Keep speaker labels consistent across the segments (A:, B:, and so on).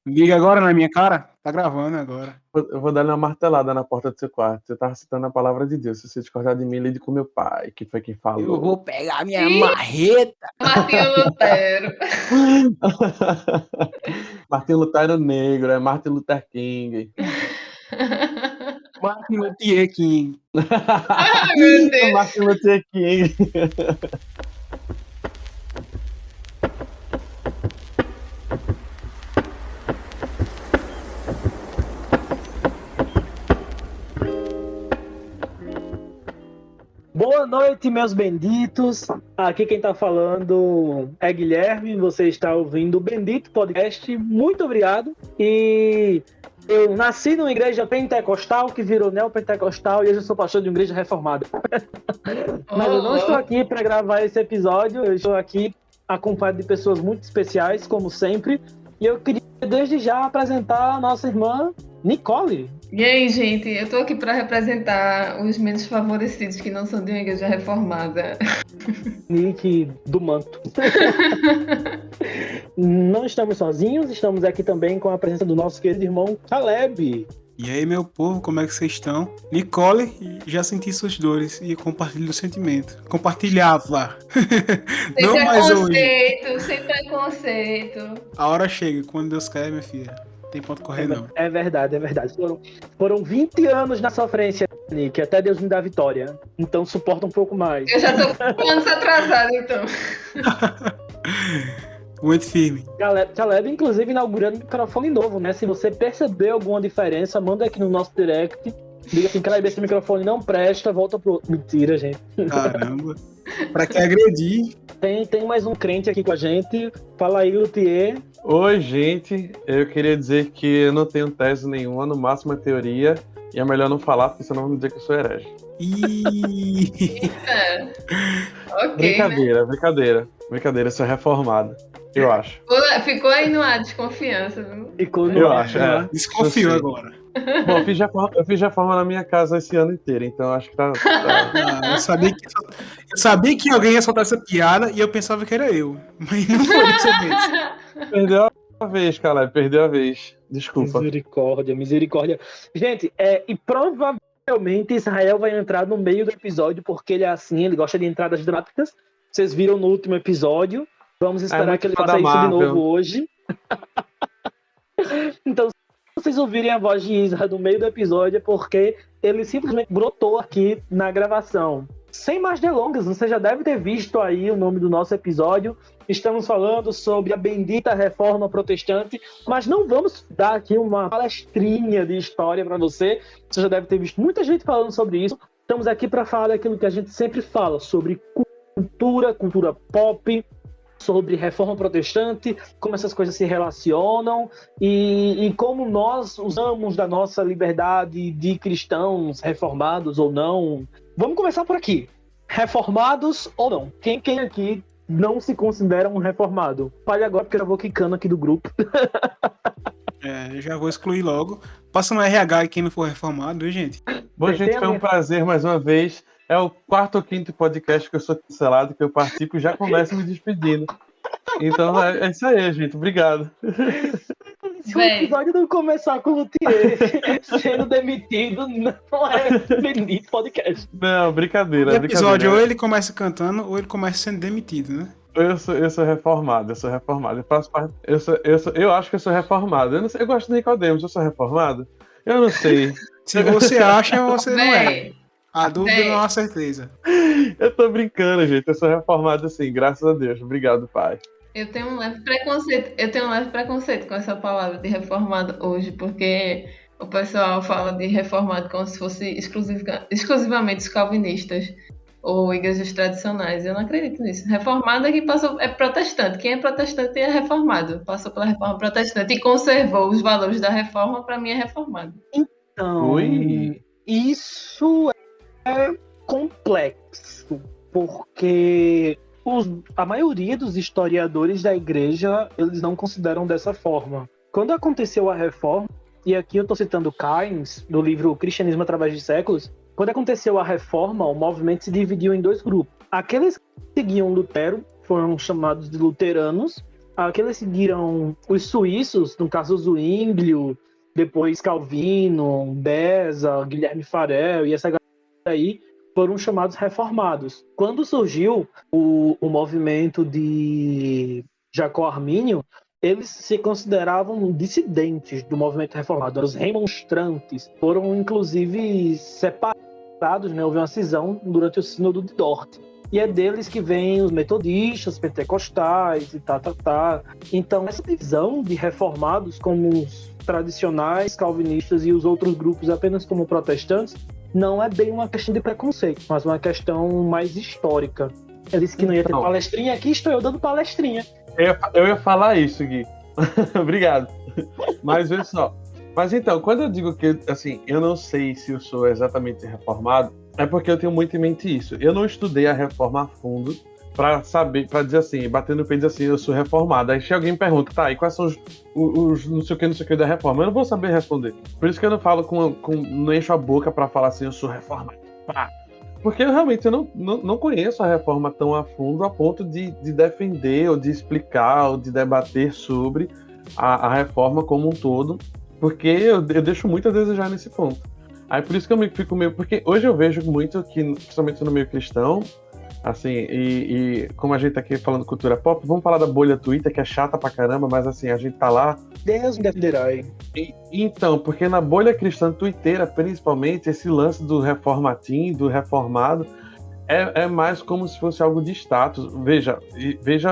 A: Liga agora na minha cara? Tá gravando agora.
B: Eu vou dar uma martelada na porta do seu quarto. Você tá citando a palavra de Deus. Se você discordar de mim, lide com meu pai, que foi quem falou.
A: Eu vou pegar minha
C: Ih!
A: marreta.
C: Martinho Lutero.
B: Martin Lutero Negro, é Martin Luther King.
A: Martin Luther King.
C: Ai, meu Deus.
B: Martin Luther King.
D: Boa noite, meus benditos. Aqui quem tá falando é Guilherme. Você está ouvindo o Bendito Podcast. Muito obrigado. E eu nasci numa igreja pentecostal que virou neopentecostal e hoje eu sou pastor de uma igreja reformada. Mas eu não estou aqui para gravar esse episódio. Eu estou aqui acompanhado de pessoas muito especiais, como sempre. E eu queria desde já apresentar a nossa irmã Nicole.
C: E aí, gente, eu tô aqui pra representar os menos favorecidos que não são de uma igreja reformada.
D: Nick do manto. Não estamos sozinhos, estamos aqui também com a presença do nosso querido irmão Caleb.
A: E aí, meu povo, como é que vocês estão? Nicole, já senti suas dores e compartilho o sentimento. Compartilhava.
C: Sem
A: Não mais hoje.
C: preconceito, sem preconceito.
A: A hora chega, quando Deus quer, minha filha. Tem ponto correr, não.
D: É verdade, é verdade. Foram 20 anos na sofrência, Nick, até Deus me dar vitória. Então suporta um pouco mais.
C: Eu já tô anos atrasado, então.
A: Muito firme.
D: Caleb, inclusive, inaugurando um microfone novo, né? Se você perceber alguma diferença, manda aqui no nosso direct. Diga assim, Caleb, esse microfone não presta, volta pro... Mentira, gente.
A: Caramba. Pra que agredir?
D: Tem mais um crente aqui com a gente. Fala aí, Luthier.
B: Oi, gente. Eu queria dizer que eu não tenho tese nenhuma, no máximo é teoria. E é melhor não falar, porque senão vão dizer que eu sou herege.
C: Ok.
B: Brincadeira, eu sou reformado. Eu acho.
C: Ficou aí no ar, desconfiança, viu?
B: Eu acho, é.
A: Desconfio agora.
B: Bom, eu fiz reforma na minha casa esse ano inteiro, então acho que tá...
A: Eu sabia que alguém ia soltar essa piada e eu pensava que era eu. Mas não foi dessa vez.
B: Perdeu a vez, Caleb, perdeu a vez. Desculpa.
D: Misericórdia. Gente, e provavelmente Israel vai entrar no meio do episódio, porque ele é assim, ele gosta de entradas dramáticas. Vocês viram no último episódio. Vamos esperar que ele faça isso de novo hoje. Então, se vocês ouvirem a voz de Isra no meio do episódio, é porque ele simplesmente brotou aqui na gravação. Sem mais delongas, você já deve ter visto aí o nome do nosso episódio. Estamos falando sobre a bendita reforma protestante, mas não vamos dar aqui uma palestrinha de história para você. Você já deve ter visto muita gente falando sobre isso. Estamos aqui para falar daquilo que a gente sempre fala, sobre cultura pop, sobre reforma protestante, como essas coisas se relacionam e como nós usamos da nossa liberdade de cristãos reformados ou não. Vamos começar por aqui. Reformados ou não? Quem aqui não se considera um reformado? Fale agora, porque eu já vou quicando aqui do grupo.
A: Eu já vou excluir logo. Passa no RH e quem não for reformado, viu, gente?
B: Bom, gente, foi um prazer mais uma vez. É o 4º ou 5º podcast que eu sou cancelado, que eu participo e já começo me despedindo. Então é isso aí, gente. Obrigado.
D: Se o episódio não começar com o Luthier sendo demitido, não é Bendito Podcast.
B: Não, brincadeira.
A: O episódio ou ele começa cantando ou ele começa sendo demitido, né?
B: Eu sou reformado. Eu faço parte. Eu acho que eu sou reformado. Eu não sei, eu gosto de Nicodemos, eu sou reformado? Eu não sei.
A: Se você acha, você não é. A dúvida não há certeza.
B: Eu tô brincando, gente. Eu sou reformado assim, graças a Deus. Obrigado, pai.
C: Eu tenho um leve preconceito com essa palavra de reformado hoje, porque o pessoal fala de reformado como se fosse exclusivamente os calvinistas ou igrejas tradicionais. Eu não acredito nisso. Reformado é quem é protestante. Quem é protestante é reformado. Passou pela reforma protestante e conservou os valores da reforma, para mim é reformado.
D: Então, isso é complexo, porque a maioria dos historiadores da igreja, eles não consideram dessa forma. Quando aconteceu a reforma, e aqui eu estou citando Kynes, do livro Cristianismo através de séculos, quando aconteceu a reforma, o movimento se dividiu em 2 grupos. Aqueles que seguiam Lutero foram chamados de luteranos, Aqueles seguiram os suíços, no caso Zwinglio, depois Calvino, Beza, Guilherme Farel e essa galera aí, foram chamados reformados. Quando surgiu o movimento de Jacó Armínio, eles se consideravam dissidentes do movimento reformado. Os remonstrantes foram, inclusive, separados, né? Houve uma cisão durante o Sínodo de Dort. E é deles que vêm os metodistas, pentecostais e tá. Então, essa divisão de reformados como os tradicionais calvinistas e os outros grupos apenas como protestantes não é bem uma questão de preconceito, mas uma questão mais histórica. Eu disse que não ia ter palestrinha, aqui estou eu dando palestrinha.
B: Eu ia falar isso, Gui. Obrigado. Mas veja só. Mas então, quando eu digo que, assim, eu não sei se eu sou exatamente reformado, é porque eu tenho muito em mente isso. Eu não estudei a reforma a fundo pra saber, pra dizer assim, bater no peito e dizer assim, eu sou reformado. Aí chega alguém e pergunta, tá, e quais são os não sei o que da reforma? Eu não vou saber responder. Por isso que eu não falo não encho a boca pra falar assim, eu sou reformado. Pá. Porque eu realmente não conheço a reforma tão a fundo a ponto de defender, ou de explicar, ou de debater sobre a reforma como um todo, porque eu deixo muito a desejar nesse ponto. Aí por isso que eu fico meio... Porque hoje eu vejo muito que, principalmente no meio cristão, assim, e como a gente tá aqui falando cultura pop, vamos falar da bolha Twitter, que é chata pra caramba, mas assim, a gente tá lá...
D: Deus me defenderá.
B: Então, porque na bolha cristã twitteira, principalmente, esse lance do reformatim, do reformado, é mais como se fosse algo de status. Veja,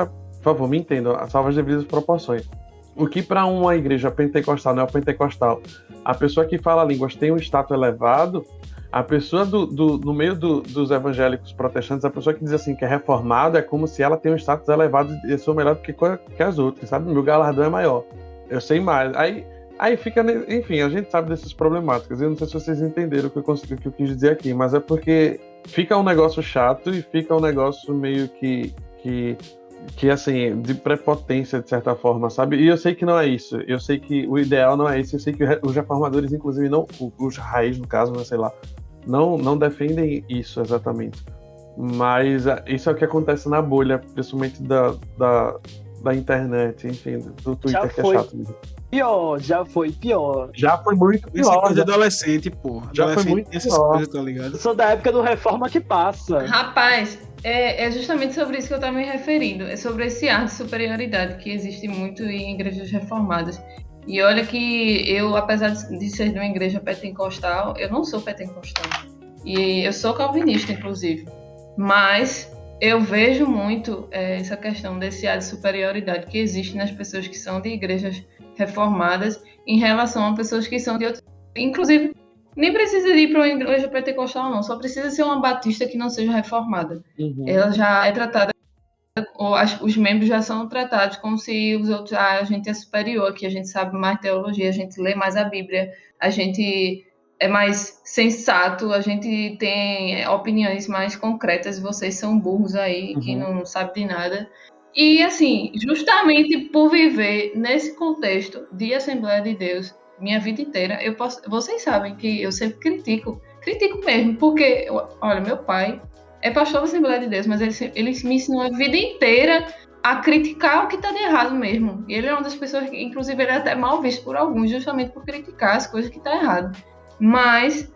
B: por favor, me entendam, a salvas devidas proporções. O que para uma igreja pentecostal, neopentecostal, a pessoa que fala línguas tem um status elevado, a pessoa no meio dos evangélicos protestantes, a pessoa que diz assim que é reformada, é como se ela tem um status elevado e eu sou melhor do que as outras, sabe? Meu galardão é maior. Eu sei mais. Aí fica... Enfim, a gente sabe dessas problemáticas. Eu não sei se vocês entenderam o que eu quis dizer aqui, mas é porque fica um negócio chato e fica um negócio meio que assim, de prepotência, de certa forma, sabe? E eu sei que não é isso. Eu sei que o ideal não é isso. Eu sei que os reformadores, inclusive, não... Os raiz, no caso, né, sei lá, não defendem isso exatamente. Mas isso é o que acontece na bolha, principalmente da internet, enfim, do Twitter, que é chato mesmo.
D: Já foi pior.
B: Já foi muito
A: Isso é
B: pior.
A: coisa de adolescente, pô.
B: Já foi muito
A: essas
B: pior.
A: coisas, tá ligado?
D: Eu sou da época do Reforma que passa.
C: Rapaz, é justamente sobre isso que eu estava me referindo. É sobre esse ar de superioridade que existe muito em igrejas reformadas. E olha que eu, apesar de ser de uma igreja pentecostal, eu não sou pentecostal. E eu sou calvinista, inclusive. Mas eu vejo muito essa questão desse ar de superioridade que existe nas pessoas que são de igrejas reformadas em relação a pessoas que são de outras. Inclusive, nem precisa ir para uma igreja pentecostal, não. Só precisa ser uma batista que não seja reformada.
B: Uhum.
C: Ela já é tratada, ou os membros já são tratados como se os outros, a gente é superior, que a gente sabe mais teologia, a gente lê mais a Bíblia, a gente é mais sensato, a gente tem opiniões mais concretas, vocês são burros aí, que não sabem de nada. E, assim, justamente por viver nesse contexto de Assembleia de Deus, minha vida inteira, vocês sabem que eu sempre critico mesmo, porque, olha, meu pai é pastor da Assembleia de Deus, mas ele me ensinou a vida inteira a criticar o que está de errado mesmo. E ele é uma das pessoas que, inclusive, ele é até mal visto por alguns, justamente por criticar as coisas que estão erradas. Mas,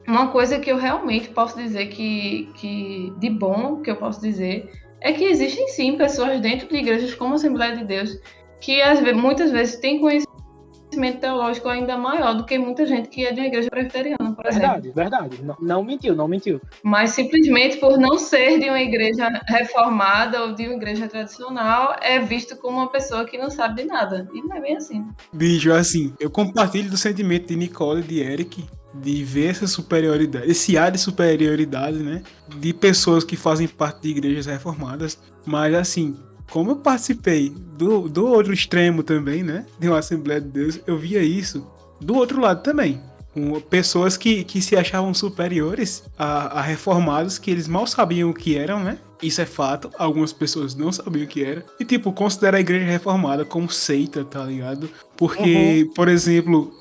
C: uma coisa que eu realmente posso dizer que de bom, que eu posso dizer, é que existem sim pessoas dentro de igrejas como a Assembleia de Deus que muitas vezes têm conhecimento teológico ainda maior do que muita gente que é de uma igreja presbiteriana, por exemplo.
D: Verdade. Não mentiu.
C: Mas simplesmente por não ser de uma igreja reformada ou de uma igreja tradicional, é visto como uma pessoa que não sabe de nada. E não é bem assim.
A: Bicho, assim, eu compartilho do sentimento de Nicole e de Eric de ver essa superioridade, esse ar de superioridade, né? De pessoas que fazem parte de igrejas reformadas. Mas, assim, como eu participei do outro extremo também, né? De uma Assembleia de Deus, eu via isso do outro lado também. Com pessoas que se achavam superiores a reformados, que eles mal sabiam o que eram, né? Isso é fato. Algumas pessoas não sabiam o que era. E, tipo, considera a igreja reformada como seita, tá ligado? Porque, por exemplo...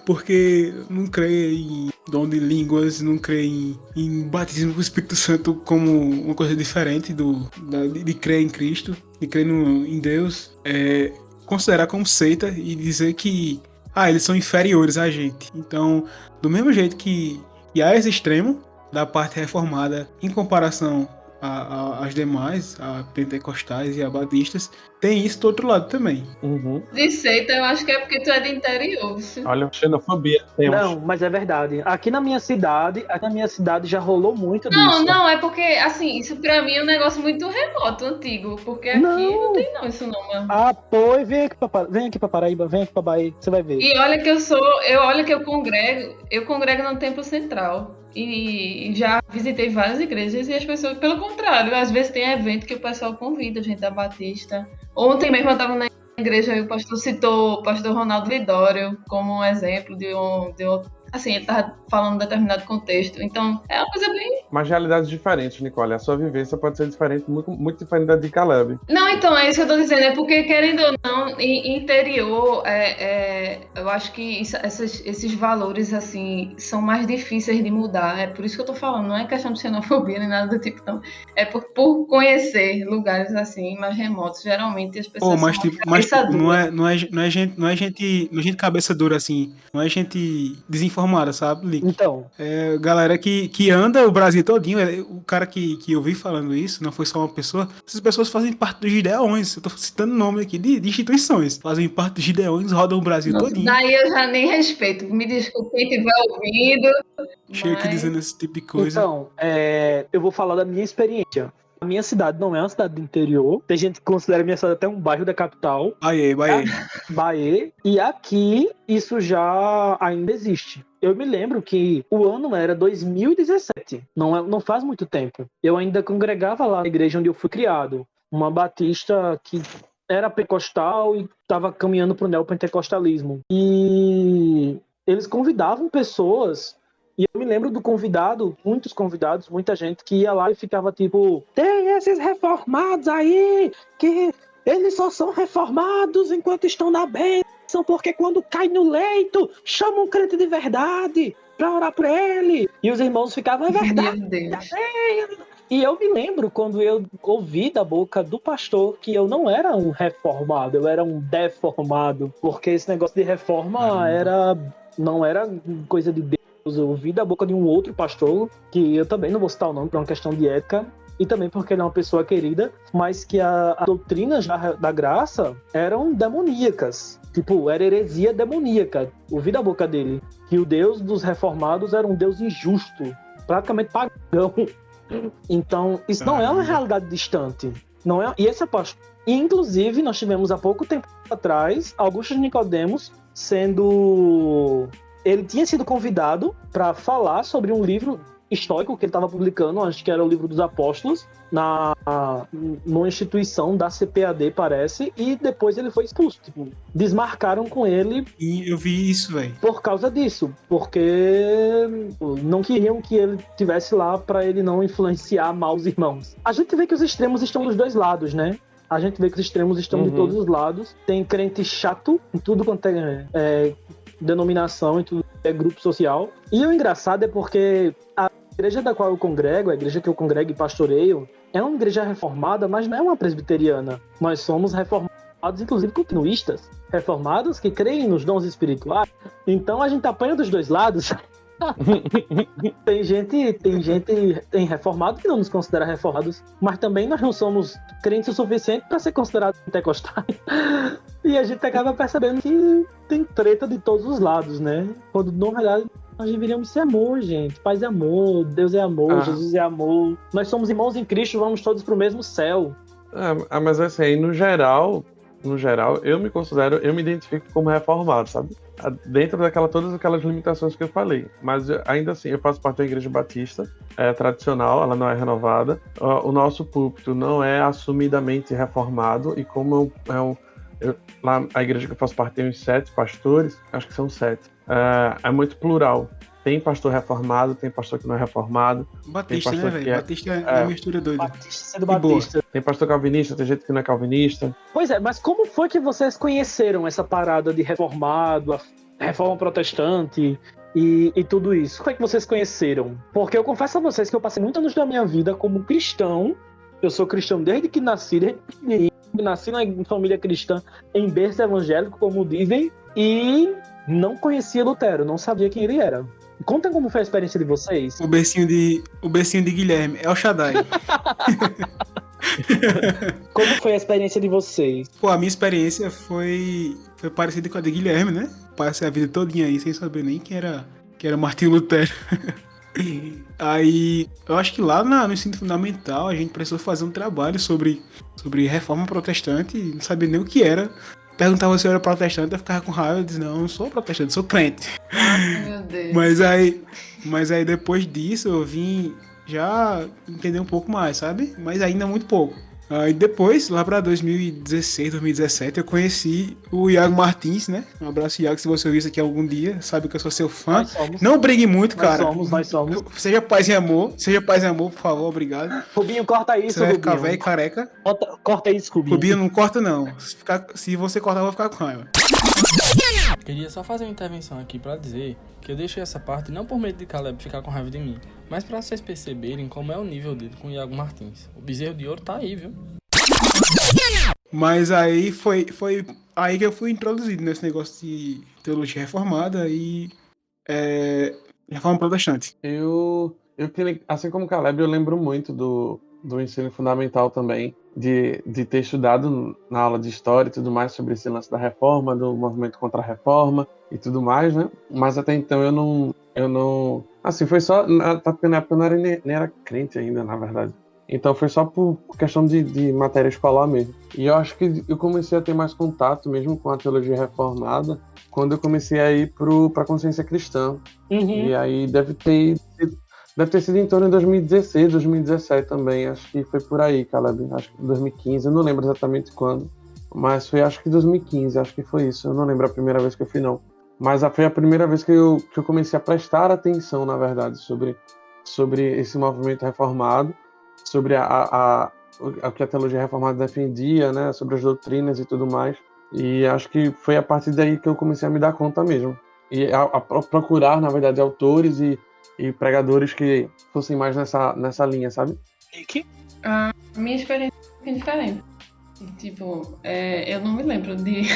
A: porque não creio dom de línguas, não crê em batismo com o Espírito Santo como uma coisa diferente de crer em Cristo, de crer em Deus, considerar como seita e dizer que eles são inferiores a gente. Então, do mesmo jeito que há esse extremo da parte reformada em comparação às demais, a pentecostais e a batistas, tem isso do outro lado também.
B: Uhum.
C: De seita, eu acho que é porque tu é de interior.
B: Olha, xenofobia.
D: Não, mas é verdade. Aqui na minha cidade já rolou muito disso.
C: Não, é porque, assim, isso pra mim é um negócio muito remoto, antigo. Porque aqui não tem isso não, mano.
D: Pois, vem aqui pra Paraíba, vem aqui pra Bahia, você vai ver.
C: E olha que eu congrego no Templo Central. E já visitei várias igrejas e as pessoas, pelo contrário, às vezes tem evento que o pessoal convida a gente da Batista. Ontem mesmo eu estava na igreja e o pastor citou o pastor Ronaldo Lidório como um exemplo de um assim, ele estava falando de determinado contexto. Então, é uma coisa bem...
B: Mas realidades diferentes, Nicole. A sua vivência pode ser diferente, muito, muito diferente da de Caleb.
C: Não, então, é isso que eu tô dizendo. É porque, querendo ou não, interior, eu acho que esses valores, assim, são mais difíceis de mudar. É por isso que eu tô falando. Não é questão de xenofobia nem nada do tipo, não. É por conhecer lugares, assim, mais remotos. Geralmente, as pessoas
A: mas,
C: são
A: mas
C: cabeça dura.
A: não é gente cabeça dura, assim. Não é gente desinformada, sabe, Lick?
D: Então.
A: Galera que anda o Brasil todinho. O cara que eu vi falando isso, não foi só uma pessoa. Essas pessoas fazem parte dos Gideões. Eu tô citando nome aqui de instituições. Fazem parte dos Gideões, rodam o Brasil todinho.
C: Daí eu já nem respeito. Me desculpe quem estiver ouvindo.
A: Chega aqui dizendo esse tipo de coisa.
D: Então, eu vou falar da minha experiência. A minha cidade não é uma cidade do interior. Tem gente que considera a minha cidade até um bairro da capital. Bahia. E aqui, isso já ainda existe. Eu me lembro que o ano era 2017. Não faz muito tempo. Eu ainda congregava lá na igreja onde eu fui criado. Uma batista que era pentecostal e estava caminhando para o neopentecostalismo. E eles convidavam pessoas... E eu me lembro do convidado, muitos convidados, muita gente que ia lá e ficava tipo, tem esses reformados aí, que eles só são reformados enquanto estão na bênção, porque quando cai no leito, chama um crente de verdade pra orar por ele. E os irmãos ficavam, é verdade.
C: Meu Deus.
D: E eu me lembro quando eu ouvi da boca do pastor que eu não era um reformado, eu era um deformado, porque esse negócio de reforma não era coisa de Deus. Eu ouvi da boca de um outro pastor, que eu também não vou citar o nome por uma questão de ética, e também porque ele é uma pessoa querida, mas que as doutrinas da graça eram demoníacas. Tipo, era heresia demoníaca. Ouvi da boca dele que o Deus dos reformados era um Deus injusto, praticamente pagão. Então, isso não é uma realidade distante. Não é, e esse é pastor. E, inclusive, nós tivemos há pouco tempo atrás Augusto de Nicodemos ele tinha sido convidado para falar sobre um livro histórico que ele estava publicando, acho que era o Livro dos Apóstolos, numa instituição da CPAD, parece, e depois ele foi expulso. Tipo, desmarcaram com ele.
A: E eu vi isso, velho.
D: Por causa disso, porque não queriam que ele estivesse lá para ele não influenciar mal os irmãos. A gente vê que os extremos estão dos dois lados, né? A gente vê que os extremos estão de todos os lados. Tem crente chato em tudo quanto é denominação e tudo é grupo social. E o engraçado é porque a igreja da qual eu congrego, a igreja que eu congrego e pastoreio, é uma igreja reformada, mas não é uma presbiteriana. Nós somos reformados, inclusive continuistas, reformados que creem nos dons espirituais. Então a gente apanha dos dois lados. Tem reformado que não nos considera reformados, mas também nós não somos crentes o suficiente para ser considerados pentecostais. E a gente acaba percebendo que tem treta de todos os lados, né? Quando na verdade nós deveríamos ser amor, gente. Paz é amor, Deus é amor, Jesus é amor. Nós somos irmãos em Cristo, vamos todos pro mesmo céu.
B: Mas assim, aí no geral, eu me identifico como reformado, sabe? Dentro todas aquelas limitações que eu falei. Mas ainda assim, eu faço parte da igreja batista, tradicional, ela não é renovada. O nosso púlpito não é assumidamente reformado, e como lá a igreja que eu faço parte tem uns 7 pastores, acho que são 7. É muito plural. Tem pastor reformado, tem pastor que não é reformado.
A: Batista, né, velho? Batista é uma mistura doida.
D: Batista sendo Batista.
B: Tem pastor calvinista, tem gente que não é calvinista.
D: Pois é, mas como foi que vocês conheceram essa parada de reformado, a reforma protestante? e tudo isso. Como é que vocês conheceram? Porque eu confesso a vocês que eu passei muitos anos da minha vida como cristão. Eu sou cristão desde que nasci, desde pequenininho. Nasci na família cristã em berço evangélico, como dizem, e não conhecia Lutero, não sabia quem ele era. Conta como foi a experiência de vocês.
A: O bercinho de Guilherme, é o Shaddai.
D: Como foi a experiência de vocês?
A: Pô, a minha experiência foi parecida com a de Guilherme, né? Passei a vida todinha aí sem saber nem quem era Martinho Lutero. Aí, eu acho que lá no ensino fundamental a gente precisou fazer um trabalho sobre reforma protestante e não sabia nem o que era. Perguntava se eu era protestante, eu ficava com raiva, eu disse, não, eu não sou protestante, sou crente.
C: Meu Deus.
A: Mas aí depois disso eu vim já entender um pouco mais, sabe? Mas ainda muito pouco. Aí depois, lá pra 2016, 2017, eu conheci o Iago Martins, né? Um abraço, Iago, se você ouvir isso aqui algum dia, sabe que eu sou seu fã.
D: Nós somos.
A: Não brigue muito, cara.
D: Nós somos.
A: Seja paz e amor, por favor, obrigado.
D: Rubinho, corta isso,
A: Você vai
D: Rubinho.
A: ficar velho e careca.
D: Corta isso, Rubinho.
A: Rubinho, não corta não. Se você cortar, eu vou ficar com raiva.
E: Queria só fazer uma intervenção aqui pra dizer que eu deixei essa parte não por medo de Caleb ficar com raiva de mim, mas pra vocês perceberem como é o nível dele com o Iago Martins. O bezerro de ouro tá aí, viu?
A: Mas aí foi aí que eu fui introduzido nesse negócio de teologia reformada e reforma protestante.
B: Eu assim como o Caleb, eu lembro muito do ensino fundamental também, de ter estudado na aula de história e tudo mais sobre esse lance da reforma, do movimento contra a reforma e tudo mais, né? Mas até então eu não assim, foi só, porque na época eu nem era crente ainda, na verdade. Então foi só por questão de matéria escolar mesmo. E eu acho que eu comecei a ter mais contato mesmo com a teologia reformada quando eu comecei a ir pra consciência cristã.
D: Uhum.
B: E aí deve ter sido em torno de 2016, 2017 também. Acho que foi por aí, Caleb. Acho que 2015, eu não lembro exatamente quando. Mas foi acho que 2015, acho que foi isso. Eu não lembro a primeira vez que eu fui, não. Mas foi a primeira vez que eu comecei a prestar atenção, na verdade, sobre esse movimento reformado, sobre o que a teologia reformada defendia, né, sobre as doutrinas e tudo mais. E acho que foi a partir daí que eu comecei a me dar conta mesmo. E a procurar, na verdade, autores e pregadores que fossem mais nessa linha, sabe?
C: A minha experiência é diferente. Tipo, eu não me lembro de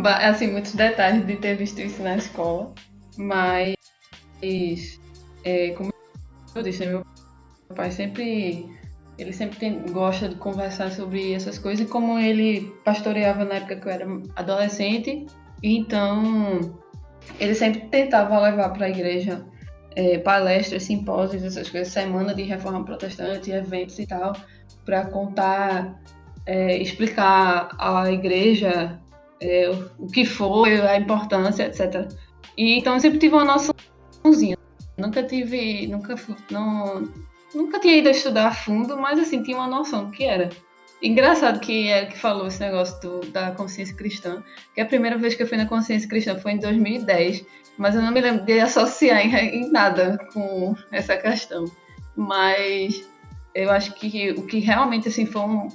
C: assim, muitos detalhes de ter visto isso na escola, mas como eu disse, meu pai sempre gosta de conversar sobre essas coisas, e como ele pastoreava na época que eu era adolescente, então ele sempre tentava levar para a igreja palestras, simpósios, essas coisas, semana de reforma protestante, eventos e tal, para contar, explicar à igreja o que foi, a importância, etc. E então eu sempre tive uma noçãozinha. Nunca tinha ido estudar a fundo, mas assim, tinha uma noção do que era. Engraçado que que falou esse negócio da consciência cristã, que a primeira vez que eu fui na consciência cristã foi em 2010, mas eu não me lembro de associar em nada com essa questão. Mas eu acho que o que realmente assim, foi um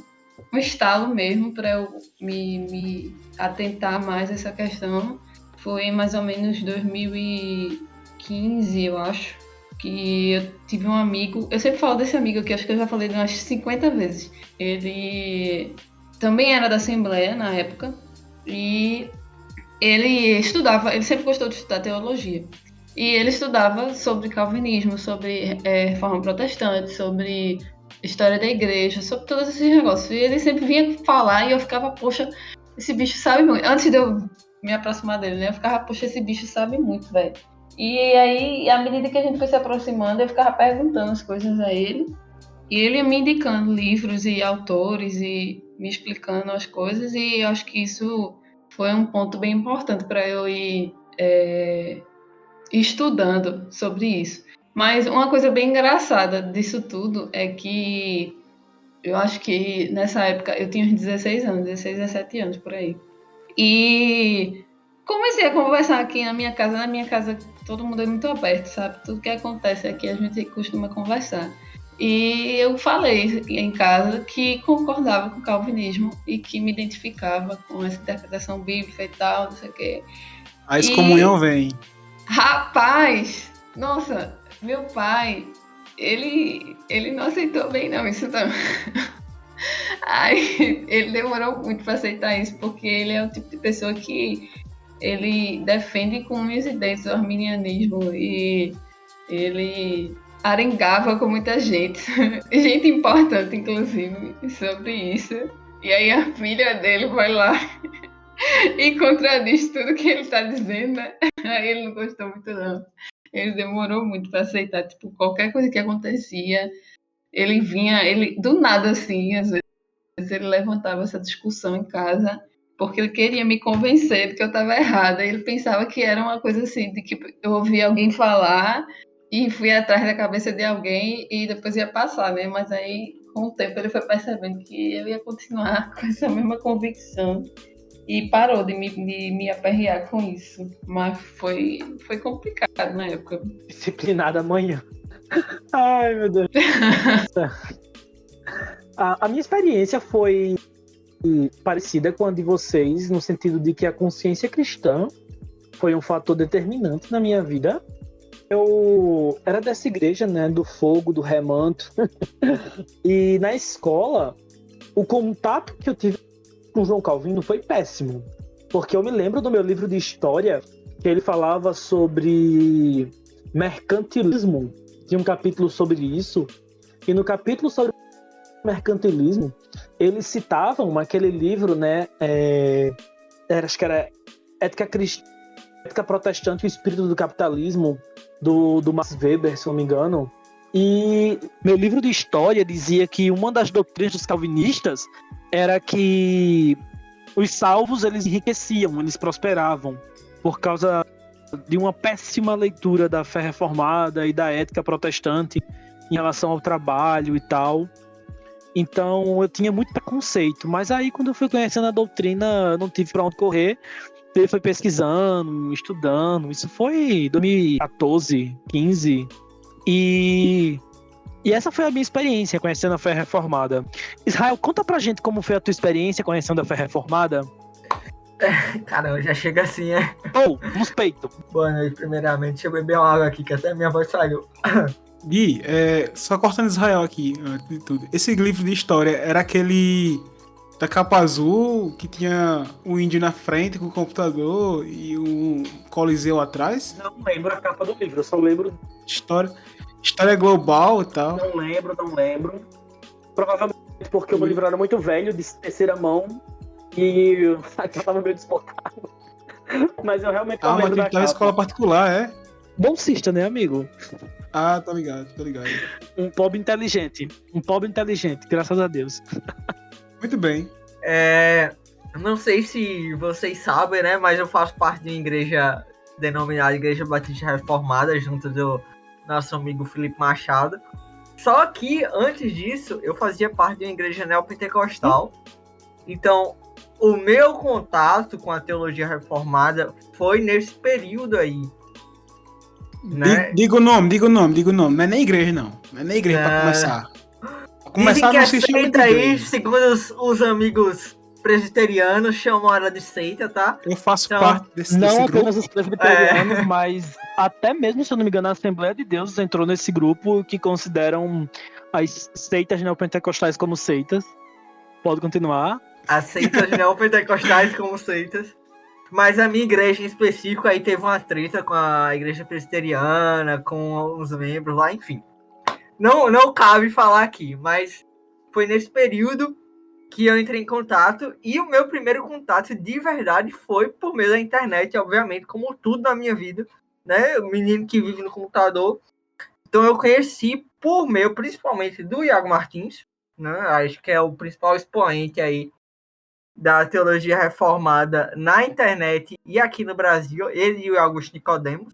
C: estalo mesmo para eu me atentar mais a essa questão foi em mais ou menos 2015, eu acho, que eu tive um amigo, eu sempre falo desse amigo aqui, acho que eu já falei umas 50 vezes. Ele também era da Assembleia na época e ele sempre gostou de estudar teologia. E ele estudava sobre calvinismo, sobre reforma protestante, sobre história da igreja, sobre todos esses negócios. E ele sempre vinha falar e eu ficava, poxa, esse bicho sabe muito. Antes de eu me aproximar dele, né? Eu ficava, poxa, esse bicho sabe muito, velho. E aí, à medida que a gente foi se aproximando, eu ficava perguntando as coisas a ele. E ele ia me indicando livros e autores e me explicando as coisas. E eu acho que isso foi um ponto bem importante para eu ir estudando sobre isso. Mas uma coisa bem engraçada disso tudo é que eu acho que nessa época eu tinha uns 16 anos, 16, 17 anos por aí. E comecei a conversar aqui na minha casa. Na minha casa todo mundo é muito aberto, sabe? Tudo que acontece aqui a gente costuma conversar. E eu falei em casa que concordava com o calvinismo e que me identificava com essa interpretação bíblica e tal, não sei o quê.
A: A excomunhão vem.
C: Rapaz, nossa, meu pai, ele não aceitou bem não, isso não. Aí, ele demorou muito para aceitar isso, porque ele é o tipo de pessoa que ele defende com unhas e dentes o arminianismo e ele arengava com muita gente, gente importante, inclusive, sobre isso. E aí a filha dele vai lá e contradiz tudo que ele tá dizendo, né? Aí ele não gostou muito, não. Ele demorou muito para aceitar, tipo, qualquer coisa que acontecia, ele vinha, ele do nada, assim, às vezes ele levantava essa discussão em casa, porque ele queria me convencer de que eu estava errada. Ele pensava que era uma coisa assim, de que eu ouvia alguém falar e fui atrás da cabeça de alguém e depois ia passar, né? Mas aí, com o tempo, ele foi percebendo que eu ia continuar com essa mesma convicção e parou de me aperrear com isso. Mas foi complicado na época.
D: Disciplinada amanhã. Ai, meu Deus. A minha experiência foi parecida com a de vocês, no sentido de que a consciência cristã foi um fator determinante na minha vida. Eu era dessa igreja, né, do fogo, do remanto. E na escola, o contato que eu tive com João Calvino foi péssimo. Porque eu me lembro do meu livro de história, que ele falava sobre mercantilismo. Tinha um capítulo sobre isso. E no capítulo sobre mercantilismo, eles citavam aquele livro, né? Acho que era Ética Cristã, Ética Protestante e o Espírito do Capitalismo, do Max Weber, se não me engano. E meu livro de história dizia que uma das doutrinas dos calvinistas era que os salvos, eles enriqueciam, eles prosperavam, por causa de uma péssima leitura da fé reformada e da ética protestante em relação ao trabalho e tal. Então eu tinha muito preconceito, mas aí quando eu fui conhecendo a doutrina, eu não tive para onde correr. Ele foi pesquisando, estudando. Isso foi 2014, 15. E essa foi a minha experiência conhecendo a fé reformada. Israel, conta pra gente como foi a tua experiência conhecendo a fé reformada.
F: Caramba, já chega assim, é?
D: Nos peitos.
F: Boa noite, primeiramente. Deixa eu beber uma água aqui, que até minha voz saiu.
A: Gui, só cortando Israel aqui, antes de tudo. Esse livro de história era aquele da capa azul, que tinha o índio na frente com o computador e o Coliseu atrás?
D: Não lembro a capa do livro, eu só lembro...
A: História global e tal.
D: Não lembro. Provavelmente porque o meu livro era muito velho, de terceira mão, e a capa estava meio desbotada. Mas eu realmente não lembro da capa.
A: Mas escola particular, é?
D: Bolsista, né, amigo?
A: Ah, tô ligado.
D: Um pobre inteligente, graças a Deus.
A: Muito bem.
F: Não sei se vocês sabem, né, mas eu faço parte de uma igreja denominada Igreja Batista Reformada, junto do nosso amigo Felipe Machado. Só que, antes disso, eu fazia parte de uma igreja neopentecostal. Então, o meu contato com a teologia reformada foi nesse período aí. Né?
A: Diga o nome. Não é nem igreja, não. Não é nem igreja pra começar. Pra começar, não assistiu muito
F: aí, segundo os amigos presbiterianos, chamam ela de seita, tá?
A: Eu faço parte desse
D: não
A: grupo.
D: apenas os presbiterianos, mas até mesmo, se eu não me engano, a Assembleia de Deus entrou nesse grupo que consideram as seitas neopentecostais como seitas. Pode continuar.
F: As seitas neopentecostais como seitas. Mas a minha igreja em específico aí teve uma treta com a igreja presbiteriana, com os membros lá, enfim. Não cabe falar aqui, mas foi nesse período que eu entrei em contato, e o meu primeiro contato de verdade foi por meio da internet, obviamente, como tudo na minha vida, né? O menino que vive no computador. Então eu conheci por meio, principalmente, do Iago Martins, né? Acho que é o principal expoente aí da teologia reformada na internet e aqui no Brasil, ele e o Augusto Nicodemos.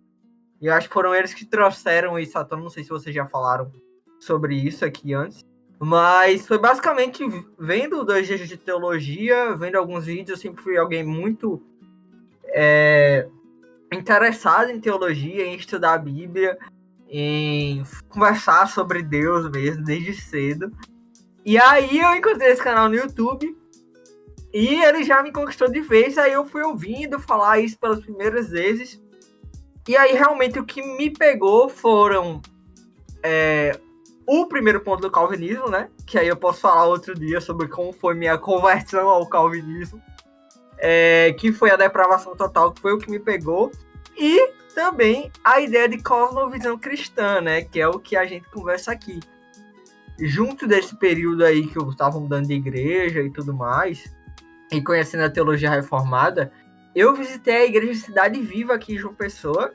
F: E eu acho que foram eles que trouxeram isso à tona. Não sei se vocês já falaram sobre isso aqui antes. Mas foi basicamente vendo 2 dias de teologia, vendo alguns vídeos. Eu sempre fui alguém muito interessado em teologia, em estudar a Bíblia, em conversar sobre Deus mesmo, desde cedo. E aí eu encontrei esse canal no YouTube e ele já me conquistou de vez. Aí eu fui ouvindo falar isso pelas primeiras vezes. E aí, realmente, o que me pegou foram o primeiro ponto do calvinismo, né? Que aí eu posso falar outro dia sobre como foi minha conversão ao calvinismo. Que foi a depravação total, que foi o que me pegou. E também a ideia de cosmovisão cristã, né? Que é o que a gente conversa aqui. Junto desse período aí que eu estava mudando de igreja e tudo mais, e conhecendo a teologia reformada, eu visitei a Igreja Cidade Viva aqui em João Pessoa,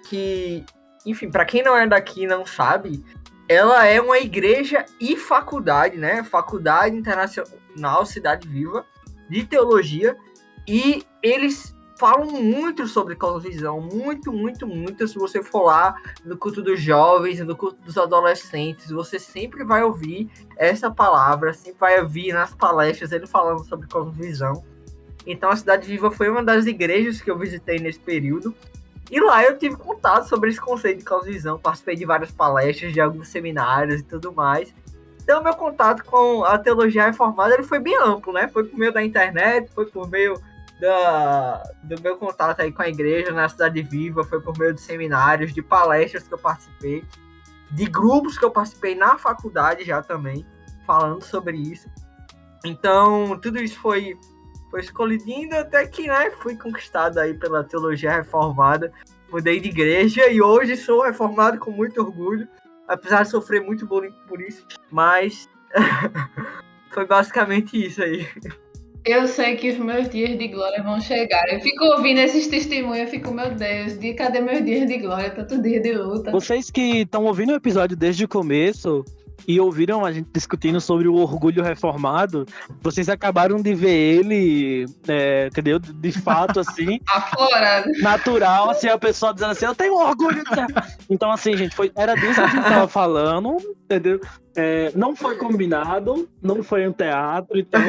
F: que, enfim, para quem não é daqui e não sabe, ela é uma igreja e faculdade, né? Faculdade Internacional Cidade Viva de Teologia, e eles falam muito sobre cosmovisão, muito. Se você for lá no culto dos jovens, no culto dos adolescentes, você sempre vai ouvir essa palavra, sempre vai ouvir nas palestras ele falando sobre cosmovisão. Então a Cidade Viva foi uma das igrejas que eu visitei nesse período, e lá eu tive contato sobre esse conceito de cosmovisão, participei de várias palestras, de alguns seminários e tudo mais. Então meu contato com a teologia reformada ele foi bem amplo, né? Foi por meio da internet, foi por meio do meu contato aí com a igreja na Cidade Viva, foi por meio de seminários, de palestras que eu participei, de grupos que eu participei na faculdade já também, falando sobre isso. Então, tudo isso foi escolhido até que, né, fui conquistado aí pela teologia reformada, mudei de igreja e hoje sou reformado com muito orgulho, apesar de sofrer muito bullying por isso, mas foi basicamente isso aí.
C: Eu sei que os meus dias de glória vão chegar. Eu fico ouvindo esses testemunhos, eu fico, meu Deus, cadê meus dias de glória? Tanto dia de luta.
D: Vocês que estão ouvindo o episódio desde o começo e ouviram a gente discutindo sobre o orgulho reformado, vocês acabaram de ver ele, entendeu? De fato, assim,
C: aflorado.
D: Natural, assim, a pessoa dizendo assim, eu tenho orgulho. Então, assim, gente, era disso que a gente tava falando, entendeu? Não foi combinado, não foi um teatro, então...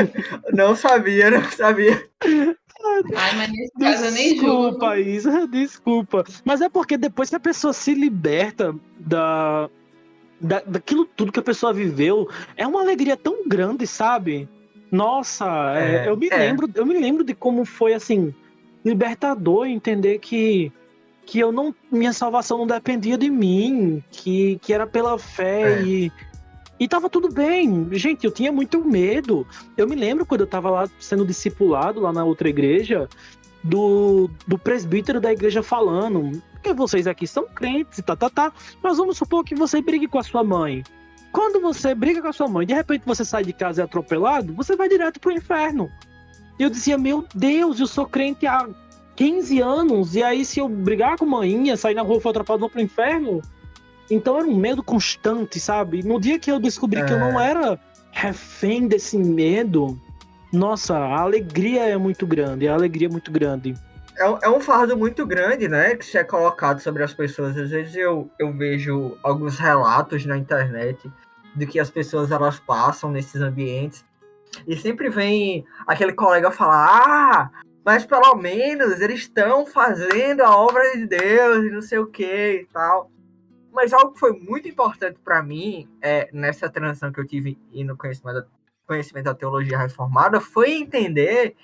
F: Não sabia.
C: Ai, mas nesse caso eu nem julgo.
D: Desculpa, Isa, desculpa. Mas é porque depois que a pessoa se liberta daquilo tudo que a pessoa viveu, é uma alegria tão grande, sabe? Nossa, eu me lembro de como foi, assim, libertador entender que minha salvação não dependia de mim, que era pela fé e tava tudo bem. Gente, eu tinha muito medo. Eu me lembro quando eu tava lá sendo discipulado lá na outra igreja, do presbítero da igreja falando, porque vocês aqui são crentes e mas vamos supor que você brigue com a sua mãe. Quando você briga com a sua mãe, de repente você sai de casa e é atropelado, você vai direto pro inferno. E eu dizia, meu Deus, eu sou crente há 15 anos, e aí se eu brigar com a mãinha, sair na rua e for atropelado, vou pro inferno? Então era um medo constante, sabe? No dia que eu descobri que eu não era refém desse medo, nossa, a alegria é muito grande,
F: É um fardo muito grande, né, que se é colocado sobre as pessoas. Às vezes eu vejo alguns relatos na internet do que as pessoas elas passam nesses ambientes, e sempre vem aquele colega falar, mas pelo menos eles estão fazendo a obra de Deus e não sei o que e tal. Mas algo que foi muito importante para mim nessa transição que eu tive e no conhecimento da teologia reformada foi entender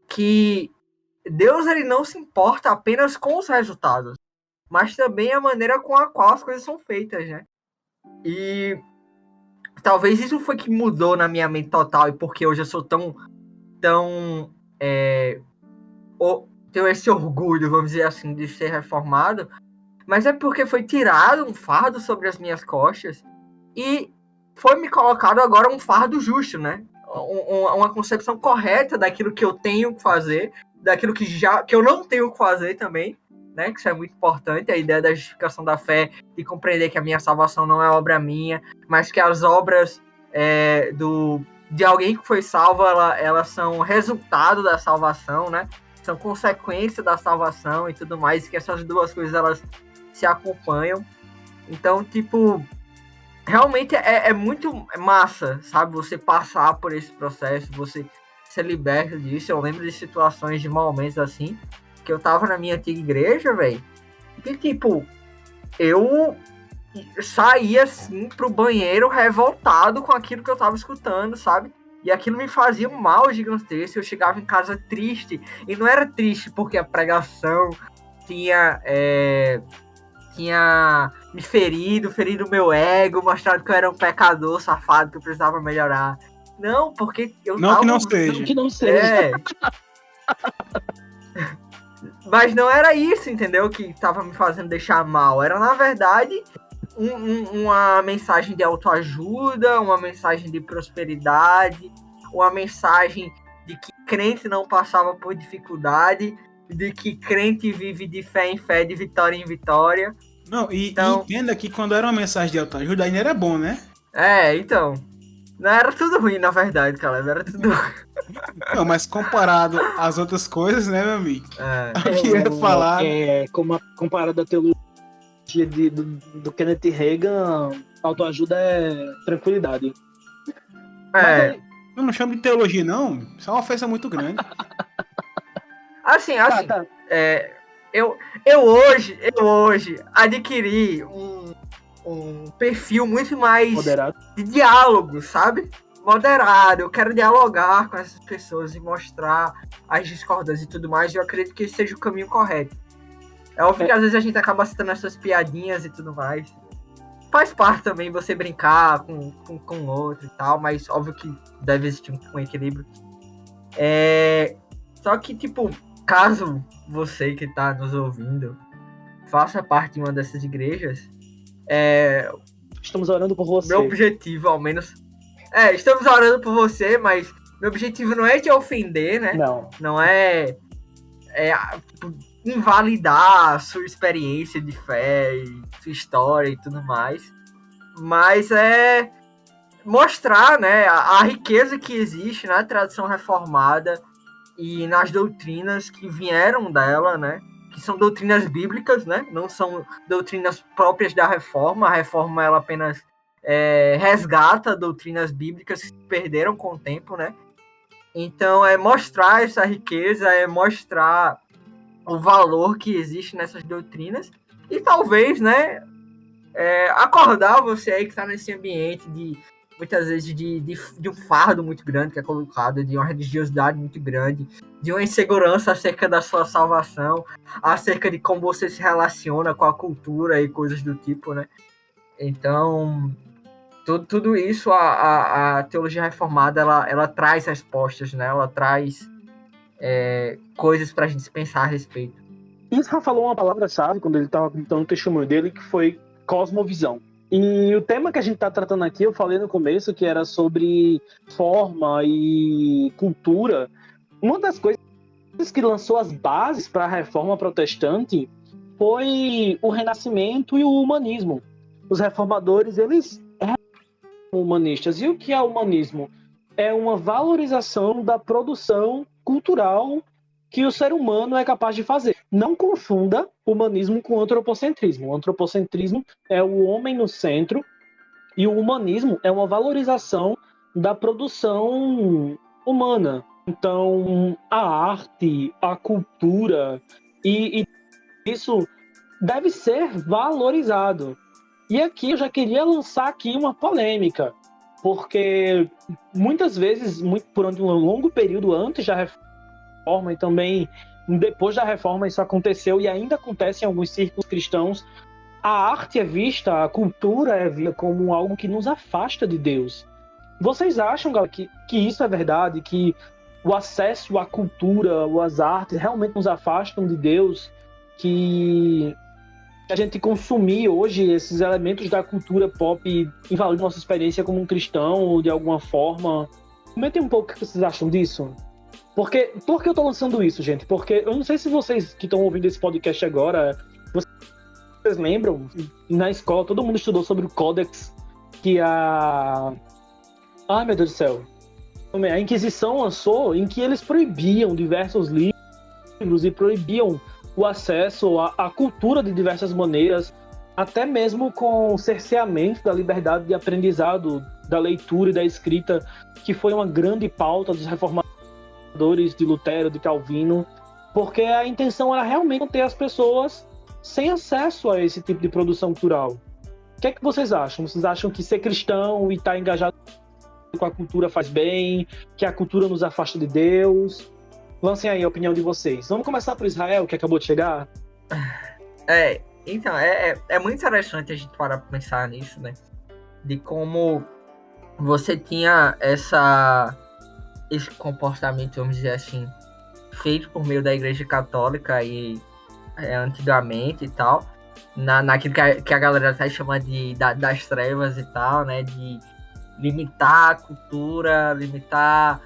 F: que Deus ele não se importa apenas com os resultados, mas também a maneira com a qual as coisas são feitas, né? E talvez isso foi que mudou na minha mente total, e porque hoje eu sou tão tenho esse orgulho, vamos dizer assim, de ser reformado, mas é porque foi tirado um fardo sobre as minhas costas e foi me colocado agora um fardo justo, né? Uma concepção correta daquilo que eu tenho que fazer, daquilo que eu não tenho que fazer também, né? Que isso é muito importante, a ideia da justificação da fé, de compreender que a minha salvação não é obra minha, mas que as obras de alguém que foi salvo, elas são resultado da salvação, né? São consequência da salvação e tudo mais, e que essas duas coisas, elas se acompanham. Então, tipo, realmente é muito massa, sabe? Você passar por esse processo, você ser liberto disso. Eu lembro de situações, de momentos assim, que eu tava na minha antiga igreja, velho, e tipo, eu saía assim pro banheiro revoltado com aquilo que eu tava escutando, sabe? E aquilo me fazia um mal gigantesco. Eu chegava em casa triste, e não era triste porque a pregação tinha me ferido meu ego, mostrado que eu era um pecador safado, que eu precisava melhorar. Não, porque eu
A: Não
F: tava...
A: que não seja.
D: Não que não seja.
F: É. Mas não era isso, entendeu? Que tava me fazendo deixar mal. Era, na verdade, uma mensagem de autoajuda, uma mensagem de prosperidade, uma mensagem de que crente não passava por dificuldade, de que crente vive de fé em fé, de vitória em vitória.
A: Não, e
F: Então-
A: entenda que quando era uma mensagem de autoajuda, ainda era bom, né?
F: Então. Não era tudo ruim, na verdade, Caleb. Era tudo ruim.
A: Não, mas comparado às outras coisas, né, meu amigo?
F: É.
A: Eu ia falar.
D: Como comparado à teologia do Kenneth Reagan, autoajuda é tranquilidade.
F: É.
A: Eu não chamo de teologia, não. Isso é uma ofensa muito grande.
F: Assim,
D: Tá.
F: eu hoje adquiri um perfil muito mais
D: Moderado.
F: de diálogo, sabe? Moderado. Eu quero dialogar com essas pessoas e mostrar as discordâncias e tudo mais. E eu acredito que esse seja o caminho correto. É óbvio que às vezes a gente acaba citando essas piadinhas e tudo mais. Faz parte também você brincar com o outro e tal, mas óbvio que deve existir um equilíbrio. Só que, tipo, caso você que tá nos ouvindo faça parte de uma dessas igrejas,
D: Estamos orando por você.
F: meu objetivo, ao menos... estamos orando por você, mas meu objetivo não é te ofender, né?
D: Não.
F: Não é tipo, invalidar a sua experiência de fé, e sua história e tudo mais. Mas é mostrar, né, a riqueza que existe na tradição reformada e nas doutrinas que vieram dela, né? Que são doutrinas bíblicas, né? Não são doutrinas próprias da reforma. A reforma, ela apenas resgata doutrinas bíblicas que se perderam com o tempo, né? Então, é mostrar essa riqueza, é mostrar o valor que existe nessas doutrinas e talvez, né, acordar você aí que está nesse ambiente de, muitas vezes, de um fardo muito grande que é colocado, de uma religiosidade muito grande, de uma insegurança acerca da sua salvação, acerca de como você se relaciona com a cultura e coisas do tipo, né? Então, tudo isso, a teologia reformada, ela traz respostas, né? Ela traz coisas para a gente pensar a respeito.
D: Israel falou uma palavra-chave quando ele estava contando o testemunho dele, que foi cosmovisão. E o tema que a gente está tratando aqui, eu falei no começo, que era sobre forma e cultura. Uma das coisas que lançou as bases para a reforma protestante foi o Renascimento e o humanismo. Os reformadores, eles eram humanistas. E o que é humanismo? É uma valorização da produção cultural que o ser humano é capaz de fazer. Não confunda humanismo com antropocentrismo. O antropocentrismo é o homem no centro e o humanismo é uma valorização da produção humana. Então, a arte, a cultura, e isso deve ser valorizado. E aqui eu já queria lançar aqui uma polêmica, porque muitas vezes, por um longo período antes da reforma e também depois da reforma, isso aconteceu e ainda acontece em alguns círculos cristãos, a arte é vista, a cultura é vista como algo que nos afasta de Deus. Vocês acham, galera, que isso é verdade? Que o acesso à cultura, às artes, realmente nos afastam de Deus? Que a gente consumir hoje esses elementos da cultura pop invalida nossa experiência como um cristão, de alguma forma? Comentem um pouco o que vocês acham disso. Por que eu tô lançando isso, gente? Porque eu não sei se vocês que estão ouvindo esse podcast agora, vocês lembram? Na escola, todo mundo estudou sobre o Códex que Ai, meu Deus do céu. A Inquisição lançou, em que eles proibiam diversos livros e proibiam o acesso à cultura de diversas maneiras, até mesmo com o cerceamento da liberdade de aprendizado, da leitura e da escrita, que foi uma grande pauta dos reformadores de Lutero, de Calvino, porque a intenção era realmente ter as pessoas sem acesso a esse tipo de produção cultural. O que é que vocês acham? Vocês acham que ser cristão e estar engajado com a cultura faz bem, que a cultura nos afasta de Deus? Lancem aí a opinião de vocês. Vamos começar por Israel, que acabou de chegar.
F: Então, é muito interessante a gente parar pra pensar nisso, né? De como você tinha esse comportamento, vamos dizer assim, feito por meio da Igreja Católica e antigamente e tal, naquilo que a galera até chama das trevas e tal, né? De limitar a cultura, limitar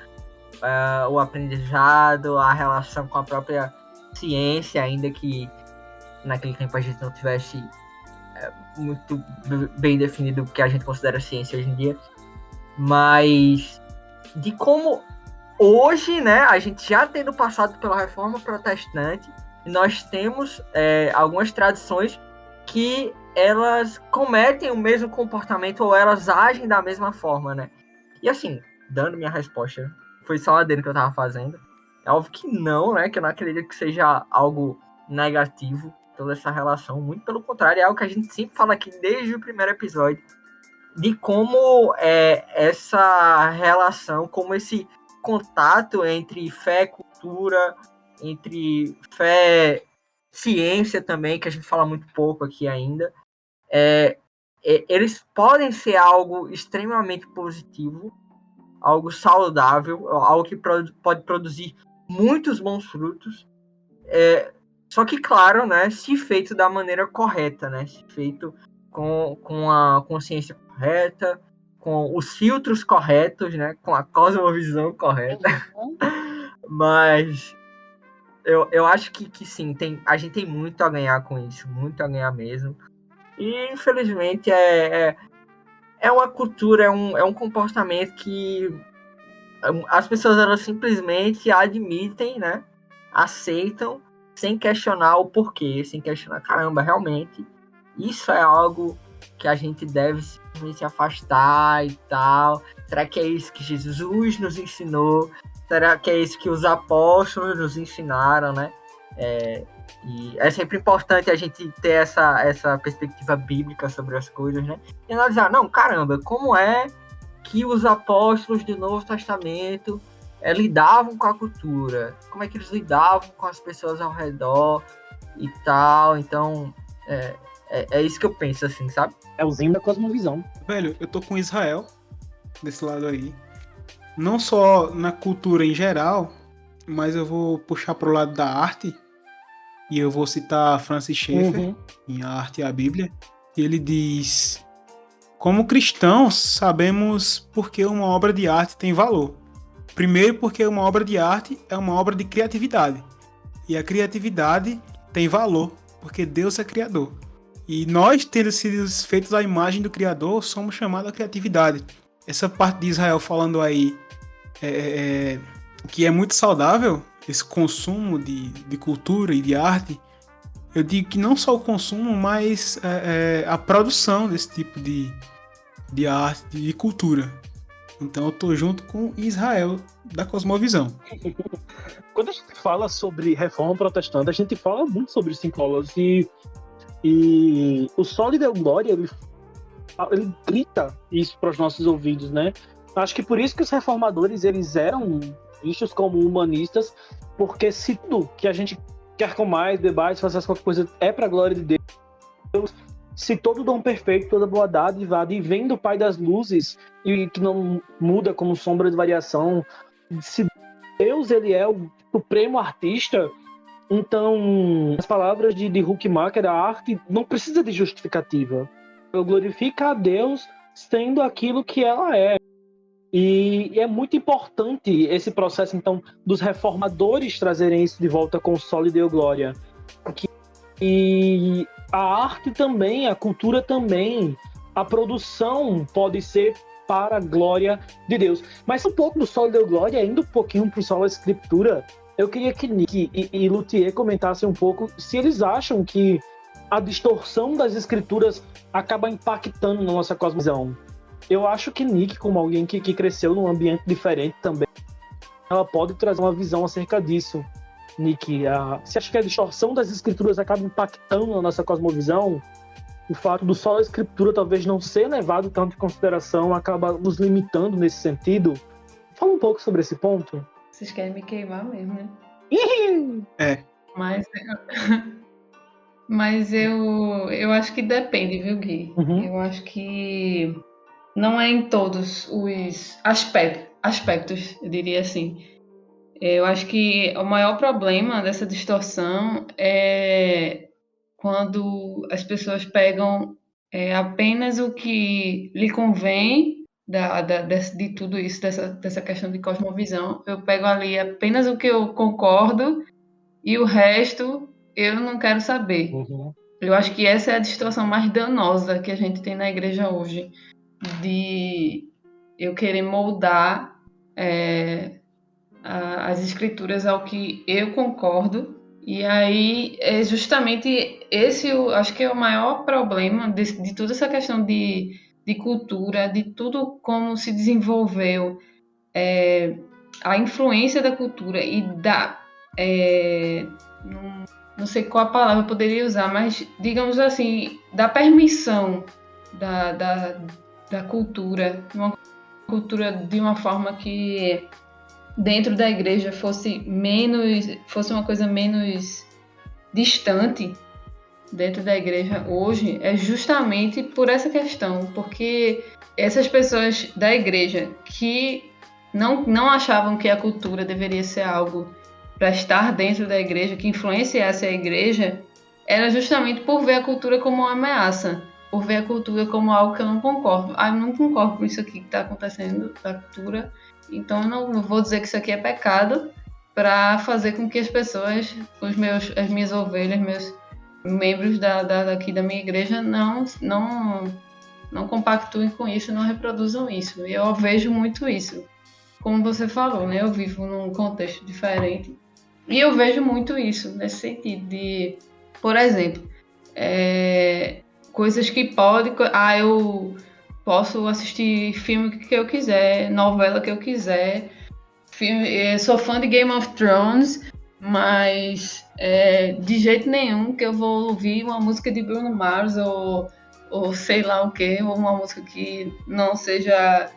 F: o aprendizado, a relação com a própria ciência, ainda que naquele tempo a gente não tivesse muito bem definido o que a gente considera ciência hoje em dia, mas de como hoje, né, a gente já tendo passado pela Reforma Protestante, nós temos algumas tradições que elas cometem o mesmo comportamento ou elas agem da mesma forma, né? E assim, dando minha resposta, foi só a dele que eu tava fazendo. É óbvio que não, né? Que eu não acredito que seja algo negativo toda essa relação. Muito pelo contrário, é algo que a gente sempre fala aqui desde o primeiro episódio. De como essa relação, como esse contato entre fé e cultura, entre fé e ciência também, que a gente fala muito pouco aqui ainda, eles podem ser algo extremamente positivo, algo saudável, algo que pode produzir muitos bons frutos, só que, claro, né, se feito da maneira correta, né, se feito com a consciência correta, com os filtros corretos, né, com a cosmovisão correta. Mas eu acho que sim, a gente tem muito a ganhar com isso, muito a ganhar mesmo. E, infelizmente, é uma cultura, é um comportamento que as pessoas elas simplesmente admitem, né? Aceitam, sem questionar o porquê, sem questionar, caramba, realmente, isso é algo que a gente deve simplesmente se afastar e tal. Será que é isso que Jesus nos ensinou? Será que é isso que os apóstolos nos ensinaram, né? E é sempre importante a gente ter essa perspectiva bíblica sobre as coisas, né? E analisar, não, caramba, como é que os apóstolos do Novo Testamento lidavam com a cultura? Como é que eles lidavam com as pessoas ao redor e tal? Então, é isso que eu penso, assim, sabe?
D: É o zinho da cosmovisão.
A: Velho, eu tô com Israel desse lado aí. Não só na cultura em geral, mas eu vou puxar pro lado da arte. E eu vou citar Francis Schaeffer, em A Arte e a Bíblia. E ele diz: como cristãos, sabemos por que uma obra de arte tem valor. Primeiro, porque uma obra de arte é uma obra de criatividade. E a criatividade tem valor, porque Deus é criador. E nós, tendo sido feitos à imagem do Criador, somos chamados à criatividade. Essa parte de Israel falando aí que é muito saudável, esse consumo de cultura e de arte, eu digo que não só o consumo, mas a produção desse tipo de arte, de cultura. Então eu tô junto com Israel da cosmovisão.
D: Quando a gente fala sobre reforma protestante, a gente fala muito sobre os sincolas e o Sol lhe deu glória, ele grita isso para os nossos ouvidos, né? Acho que por isso que os reformadores eles eram vistos como humanistas, porque se tudo que a gente quer com mais debate, fazer qualquer coisa é para a glória de Deus, se todo dom perfeito, toda boa dádiva vem do Pai das luzes e que não muda como sombra de variação, se Deus ele é o supremo artista, então as palavras de Huckmacher, a arte não precisa de justificativa. Ela glorifica a Deus sendo aquilo que ela é. E é muito importante esse processo, então, dos reformadores trazerem isso de volta com o Sol e deu glória. E a arte também, a cultura também, a produção pode ser para a glória de Deus. Mas um pouco do Sol e deu glória, indo um pouquinho para o Sol da Escritura, eu queria que Nick e Luthier comentassem um pouco se eles acham que a distorção das Escrituras acaba impactando na nossa cosmovisão. Eu acho que Nick, como alguém que cresceu num ambiente diferente também, ela pode trazer uma visão acerca disso. Nick, você acha que a distorção das escrituras acaba impactando na nossa cosmovisão? O fato do só a escritura talvez não ser levado tanto em consideração acaba nos limitando nesse sentido? Fala um pouco sobre esse ponto.
C: Vocês querem me queimar mesmo, né?
A: É.
C: Mas Mas eu acho que depende, viu, Gui?
D: Uhum.
C: Eu acho que não é em todos os aspectos, eu diria assim. Eu acho que o maior problema dessa distorção é quando as pessoas pegam apenas o que lhe convém de tudo isso, dessa questão de cosmovisão. Eu pego ali apenas o que eu concordo e o resto eu não quero saber.
D: Uhum.
C: Eu acho que essa é a distorção mais danosa que a gente tem na igreja hoje, de eu querer moldar as escrituras ao que eu concordo. E aí é justamente esse, eu acho que é o maior problema de toda essa questão de cultura, de tudo como se desenvolveu, a influência da cultura e não sei qual a palavra eu poderia usar, mas digamos assim, da permissão da cultura, uma cultura de uma forma que dentro da igreja fosse uma coisa menos distante dentro da igreja hoje, é justamente por essa questão, porque essas pessoas da igreja que não achavam que a cultura deveria ser algo para estar dentro da igreja, que influenciasse a igreja, era justamente por ver a cultura como uma ameaça, por ver a cultura como algo que eu não concordo. Eu não concordo com isso aqui que está acontecendo da cultura, então eu não vou dizer que isso aqui é pecado para fazer com que as pessoas, as minhas ovelhas, meus membros daqui da minha igreja não compactuem com isso, não reproduzam isso. E eu vejo muito isso. Como você falou, né? Eu vivo num contexto diferente. E eu vejo muito isso, nesse sentido de, por exemplo, coisas que eu posso assistir filme que eu quiser, novela que eu quiser. Sou fã de Game of Thrones, mas de jeito nenhum que eu vou ouvir uma música de Bruno Mars ou sei lá o que, ou uma música que não seja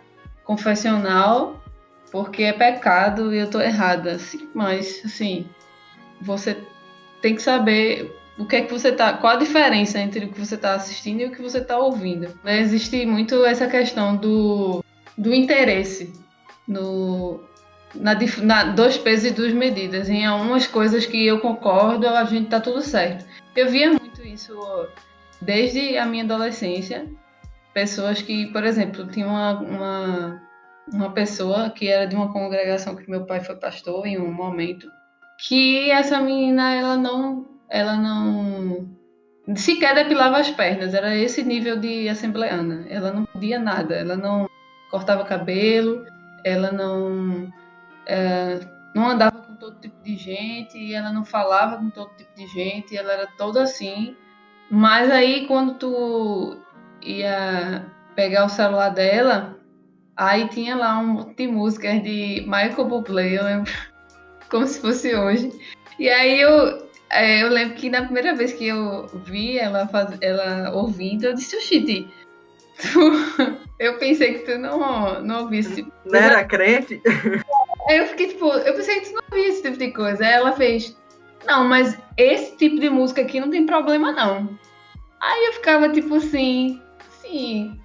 C: confessional, porque é pecado e eu tô errada. Assim, mas, assim, você tem que saber o que é que você tá. Qual a diferença entre o que você tá assistindo e o que você tá ouvindo. Existe muito essa questão do interesse na dois pesos e duas medidas. Em algumas coisas que eu concordo, a gente tá tudo certo. Eu via muito isso desde a minha adolescência. Pessoas que, por exemplo, tinha uma pessoa que era de uma congregação que meu pai foi pastor em um momento, que essa menina, ela não sequer depilava as pernas, era esse nível de assembleana. Ela não podia nada, ela não cortava cabelo, ela não andava com todo tipo de gente, ela não falava com todo tipo de gente, ela era toda assim. Mas aí, quando tu ia pegar o celular dela, aí tinha lá um monte de músicas de Michael Bublé, eu lembro, como se fosse hoje. E aí eu lembro que na primeira vez que eu vi ela ouvindo, eu disse, oxi, eu pensei que tu não ouvisse.
F: Não era crente?
C: Aí eu fiquei tipo, eu pensei que tu não ouvia esse tipo de coisa. Aí ela fez, não, mas esse tipo de música aqui não tem problema não. Aí eu ficava tipo assim,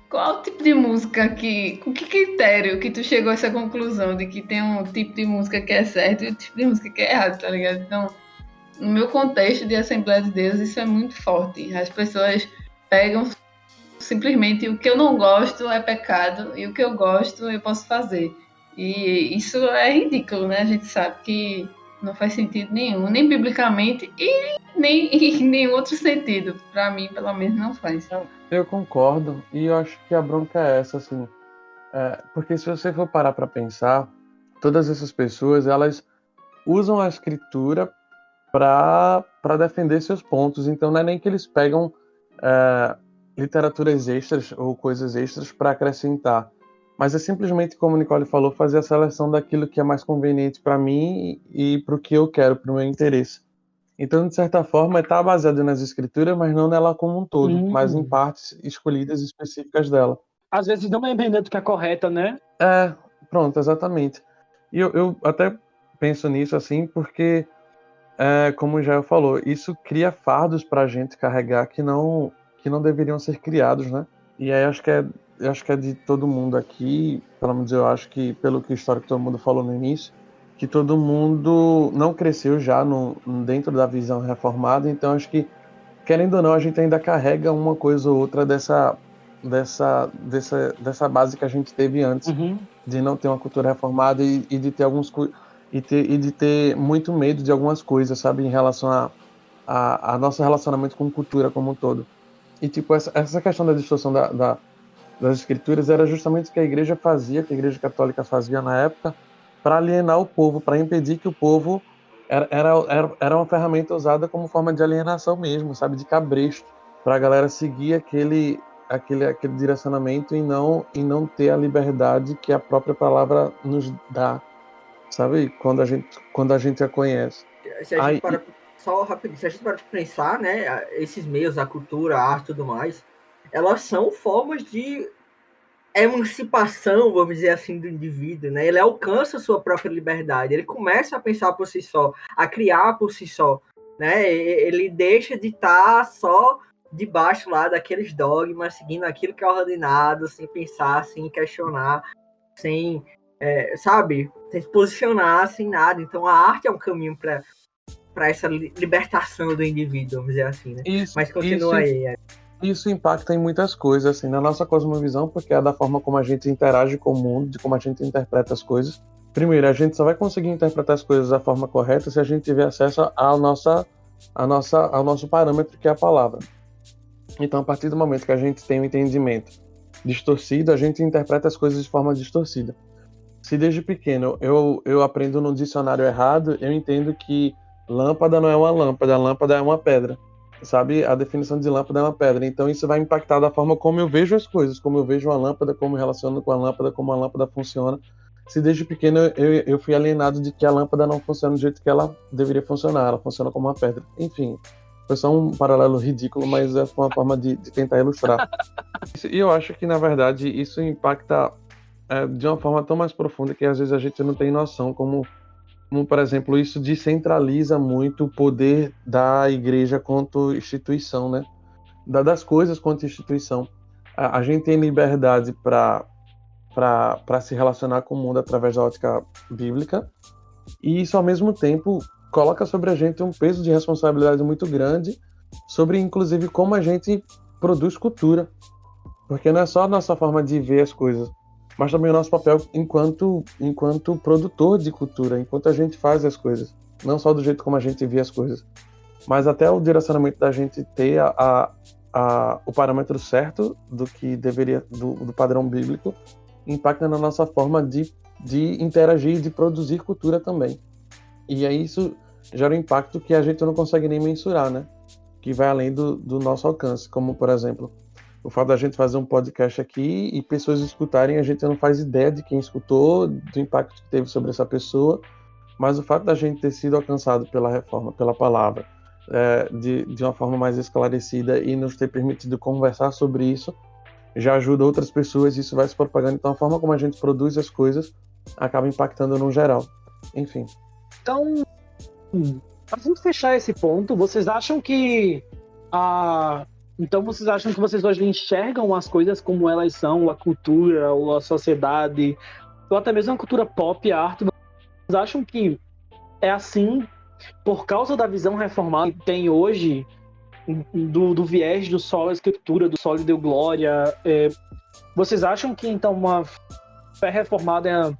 C: qual tipo de música que, com que critério que tu chegou a essa conclusão de que tem um tipo de música que é certo e um tipo de música que é errado, tá ligado? Então, no meu contexto de Assembleia de Deus, isso é muito forte. As pessoas pegam simplesmente o que eu não gosto é pecado e o que eu gosto eu posso fazer. E isso é ridículo, né? A gente sabe que não faz sentido nenhum, nem biblicamente e nem em nenhum outro sentido. Para mim, pelo menos, não faz.
B: Eu concordo, e eu acho que a bronca é essa, assim, porque se você for parar para pensar, todas essas pessoas, elas usam a escritura para defender seus pontos, então não é nem que eles pegam literaturas extras ou coisas extras para acrescentar, mas é simplesmente, como a Nicole falou, fazer a seleção daquilo que é mais conveniente para mim e para o que eu quero, para o meu interesse. Então, de certa forma, está baseado nas escrituras, mas não nela como um todo, mas em partes escolhidas específicas dela.
D: Às vezes não é entendendo que é correta, né?
B: Pronto, exatamente. E eu até penso nisso assim, porque como o Jael falou, isso cria fardos pra gente carregar que não deveriam ser criados, né? E aí eu acho que é de todo mundo aqui, pelo menos eu acho que, pelo que o histórico todo mundo falou no início, que todo mundo não cresceu já dentro da visão reformada, então acho que, querendo ou não, a gente ainda carrega uma coisa ou outra dessa base que a gente teve antes, de não ter uma cultura reformada e de ter de ter muito medo de algumas coisas, sabe, em relação a nosso relacionamento com cultura como um todo. E tipo, essa questão da distorção das escrituras era justamente o que a igreja fazia, que a igreja católica fazia na época, para alienar o povo, para impedir que o povo era uma ferramenta usada como forma de alienação mesmo, sabe, de cabresto, para a galera seguir aquele direcionamento e não ter a liberdade que a própria palavra nos dá, sabe, quando a gente a conhece.
F: Se a gente só rapidinho, se a gente para pensar, né, esses meios, a cultura, a arte e tudo mais, elas são formas de emancipação, vamos dizer assim, do indivíduo, né? Ele alcança a sua própria liberdade, ele começa a pensar por si só, a criar por si só, né? Ele deixa de estar só debaixo lá daqueles dogmas, seguindo aquilo que é ordenado, sem pensar, sem questionar, sem, sabe, sem se posicionar, sem nada. Então a arte é um caminho para essa libertação do indivíduo, vamos dizer assim, né? Mas continua aí.
B: Isso impacta em muitas coisas, assim, na nossa cosmovisão, porque é da forma como a gente interage com o mundo, de como a gente interpreta as coisas. Primeiro, a gente só vai conseguir interpretar as coisas da forma correta se a gente tiver acesso ao nosso parâmetro, que é a palavra. Então, a partir do momento que a gente tem um entendimento distorcido, a gente interpreta as coisas de forma distorcida. Se desde pequeno eu aprendo no dicionário errado, eu entendo que lâmpada não é uma lâmpada é uma pedra. Sabe, a definição de lâmpada é uma pedra, então isso vai impactar da forma como eu vejo as coisas, como eu vejo uma lâmpada, como eu relaciono com a lâmpada, como a lâmpada funciona. Se desde pequeno eu fui alienado de que a lâmpada não funciona do jeito que ela deveria funcionar, ela funciona como uma pedra. Enfim, foi só um paralelo ridículo, mas é uma forma de tentar ilustrar. E eu acho que, na verdade, isso impacta de uma forma tão mais profunda que às vezes a gente não tem noção, como, por exemplo, isso descentraliza muito o poder da igreja quanto instituição, né? Das coisas quanto instituição. A gente tem liberdade para se relacionar com o mundo através da ótica bíblica, e isso, ao mesmo tempo, coloca sobre a gente um peso de responsabilidade muito grande sobre, inclusive, como a gente produz cultura. Porque não é só a nossa forma de ver as coisas, mas também o nosso papel enquanto produtor de cultura, enquanto a gente faz as coisas. Não só do jeito como a gente vê as coisas, mas até o direcionamento da gente ter o parâmetro certo do que deveria, do padrão bíblico, impacta na nossa forma de interagir e de produzir cultura também. E aí isso gera um impacto que a gente não consegue nem mensurar, né? Que vai além do nosso alcance, como, por exemplo, o fato da gente fazer um podcast aqui e pessoas escutarem, a gente não faz ideia de quem escutou, do impacto que teve sobre essa pessoa, mas o fato da gente ter sido alcançado pela reforma, pela palavra, de uma forma mais esclarecida e nos ter permitido conversar sobre isso, já ajuda outras pessoas e isso vai se propagando. Então a forma como a gente produz as coisas acaba impactando no geral. Enfim.
D: Então, para gente fechar esse ponto, vocês acham que vocês hoje enxergam as coisas como elas são, a cultura, ou a sociedade, ou até mesmo a cultura pop, a arte, vocês acham que é assim por causa da visão reformada que tem hoje, do viés do solo escritura, do solo deu glória? Vocês acham que então uma fé reformada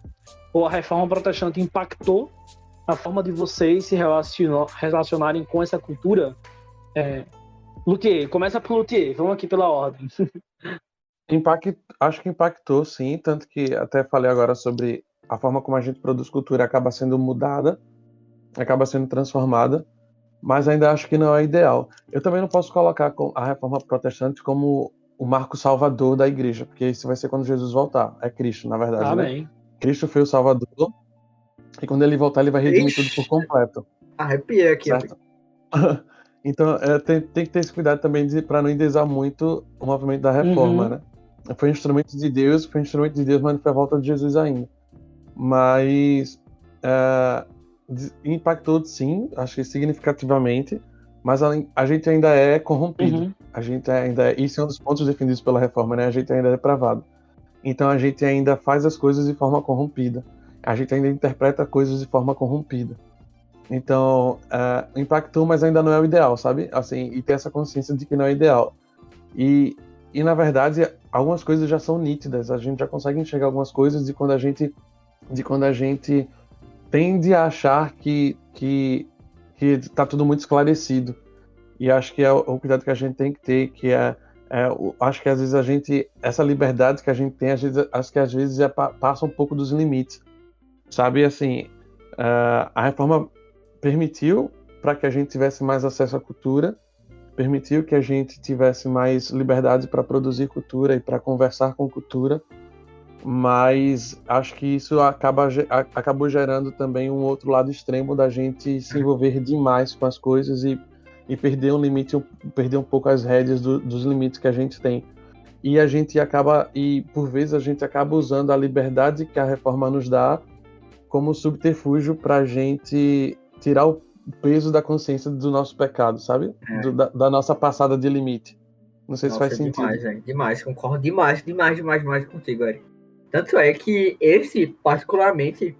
D: ou a reforma protestante impactou a forma de vocês se relacionarem com essa cultura? Luthier, começa por Luthier, vamos aqui pela ordem.
B: Acho que impactou, sim, tanto que até falei agora sobre a forma como a gente produz cultura acaba sendo mudada, acaba sendo transformada, mas ainda acho que não é ideal. Eu também não posso colocar a reforma protestante como o marco salvador da igreja, porque isso vai ser quando Jesus voltar. É Cristo, na verdade.
D: Amém.
B: Né? Cristo foi o salvador, e quando ele voltar, ele vai redimir tudo por completo.
F: Arrepiei aqui.
B: Certo? Então, tem que ter esse cuidado também para não endeusar muito o movimento da reforma, né? Foi um instrumento de Deus, mas não foi a volta de Jesus ainda. Mas impactou sim, acho que significativamente, mas a gente ainda é corrompido.
D: Uhum.
B: A gente ainda isso é um dos pontos defendidos pela reforma, né? A gente ainda é depravado. Então a gente ainda faz as coisas de forma corrompida. A gente ainda interpreta coisas de forma corrompida. Então, impactou, mas ainda não é o ideal, sabe? Assim, e ter essa consciência de que não é ideal. E na verdade, algumas coisas já são nítidas. A gente já consegue enxergar algumas coisas de quando a gente tende a achar que tá tudo muito esclarecido. E acho que é o cuidado que a gente tem que ter, acho que às vezes essa liberdade que a gente tem, acho que às vezes passa um pouco dos limites. Sabe, assim, a reforma permitiu para que a gente tivesse mais acesso à cultura, permitiu que a gente tivesse mais liberdade para produzir cultura e para conversar com cultura, mas acho que isso acabou gerando também um outro lado extremo da gente se envolver demais com as coisas e perder perder um pouco as rédeas dos limites que a gente tem. E por vezes a gente acaba usando a liberdade que a reforma nos dá como subterfúgio para a gente tirar o peso da consciência do nosso pecado, sabe? Da nossa passada de limite. Não sei se faz sentido.
F: Demais, demais, concordo demais contigo, Eric. Tanto é que esse, particularmente,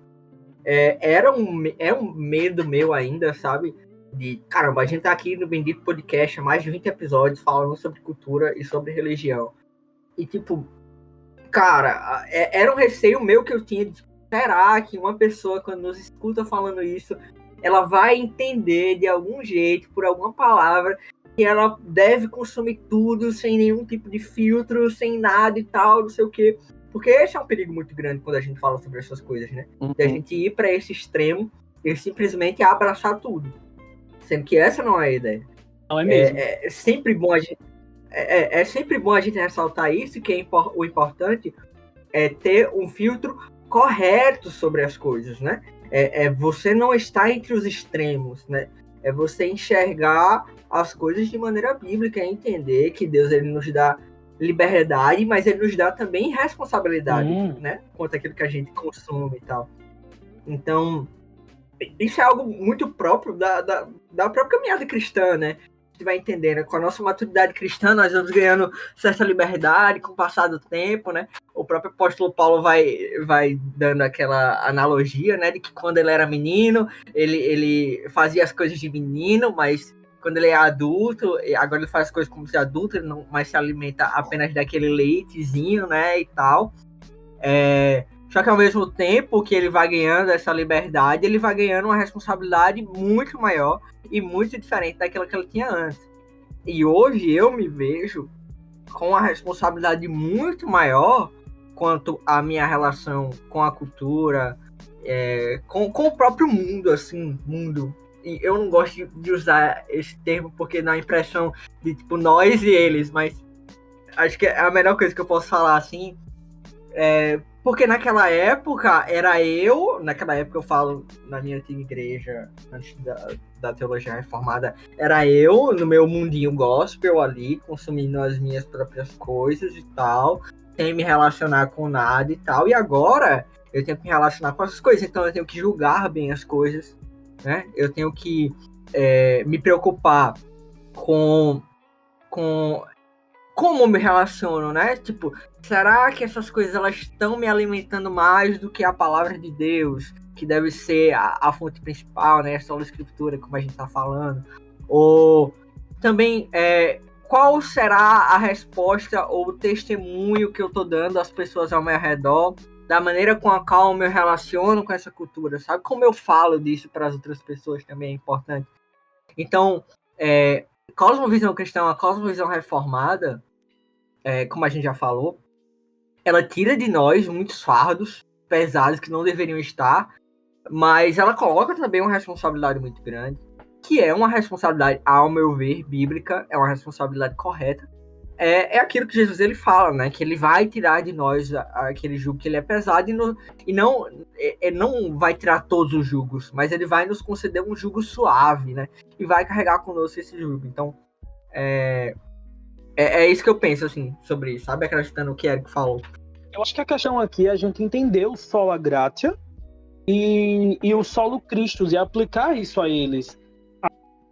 F: é um medo meu ainda, sabe? De, caramba, a gente tá aqui no Bendito Podcast há mais de 20 episódios falando sobre cultura e sobre religião. E, tipo, cara, era um receio meu que eu tinha de será que uma pessoa, quando nos escuta falando isso, ela vai entender de algum jeito, por alguma palavra, que ela deve consumir tudo sem nenhum tipo de filtro, sem nada e tal, não sei o quê. Porque esse é um perigo muito grande quando a gente fala sobre essas coisas, né? De a gente ir para esse extremo e simplesmente abraçar tudo. Sendo que essa não é a ideia.
D: Não é mesmo.
F: É sempre bom a gente... É sempre bom a gente ressaltar isso, que o importante é ter um filtro correto sobre as coisas, né? Você não está entre os extremos, né? É você enxergar as coisas de maneira bíblica e entender que Deus ele nos dá liberdade, mas ele nos dá também responsabilidade, né? Quanto àquilo que a gente consome e tal. Então, isso é algo muito próprio da própria caminhada cristã, né? A gente vai entendendo, com a nossa maturidade cristã, nós vamos ganhando certa liberdade com o passar do tempo, né? O próprio apóstolo Paulo vai dando aquela analogia, né? De que quando ele era menino, ele fazia as coisas de menino, mas quando ele é adulto, agora ele faz as coisas como se adulto, ele não mais se alimenta apenas daquele leitezinho, né? E tal. Só que ao mesmo tempo que ele vai ganhando essa liberdade, ele vai ganhando uma responsabilidade muito maior e muito diferente daquela que ele tinha antes. E hoje eu me vejo com uma responsabilidade muito maior quanto à minha relação com a cultura, com o próprio mundo, assim, mundo. E eu não gosto de usar esse termo porque dá a impressão de, tipo, nós e eles, mas acho que é a melhor coisa que eu posso falar, assim, porque naquela época eu falo na minha antiga igreja, antes da teologia reformada, era eu no meu mundinho gospel ali, consumindo as minhas próprias coisas e tal, sem me relacionar com nada e tal, e agora eu tenho que me relacionar com essas coisas, então eu tenho que julgar bem as coisas, né? Eu tenho que me preocupar com como eu me relaciono, né? Tipo, será que essas coisas elas estão me alimentando mais do que a palavra de Deus, que deve ser a fonte principal, né? A sola escritura, como a gente tá falando. Ou também, qual será a resposta ou o testemunho que eu tô dando às pessoas ao meu redor, da maneira com a qual eu me relaciono com essa cultura, sabe? Como eu falo disso para as outras pessoas também é importante. Então, cosmovisão cristã, a cosmovisão reformada, como a gente já falou, ela tira de nós muitos fardos pesados que não deveriam estar, mas ela coloca também uma responsabilidade muito grande, que é uma responsabilidade, ao meu ver, bíblica, é uma responsabilidade correta. É aquilo que Jesus ele fala, né? Que ele vai tirar de nós aquele jugo que ele é pesado e não vai tirar todos os jugos, mas ele vai nos conceder um jugo suave, né? E vai carregar conosco esse jugo. Então, é isso que eu penso, assim, sobre isso, sabe? Acreditando no que Eric falou.
D: Eu acho que a questão aqui é a gente entender o sol a gratia e o solo Christus, e aplicar isso a eles.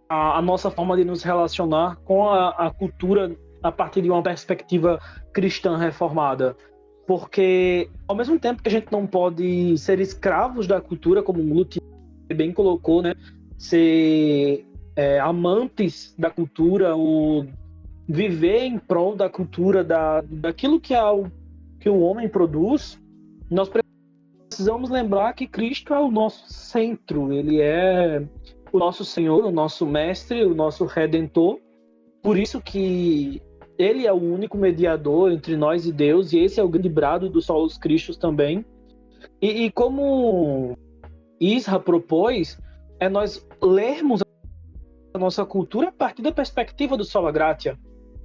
D: A nossa forma de nos relacionar com a cultura a partir de uma perspectiva cristã reformada. Porque, ao mesmo tempo que a gente não pode ser escravos da cultura, como o Lute bem colocou, né? Ser amantes da cultura, ou viver em prol da cultura, daquilo que o homem produz, nós precisamos lembrar que Cristo é o nosso centro, ele é o nosso Senhor, o nosso Mestre, o nosso Redentor. Por isso que ele é o único mediador entre nós e Deus, e esse é o grande brado dos solos Cristos também. E como Isra propôs, é nós lermos a nossa cultura a partir da perspectiva do Sola Gratia,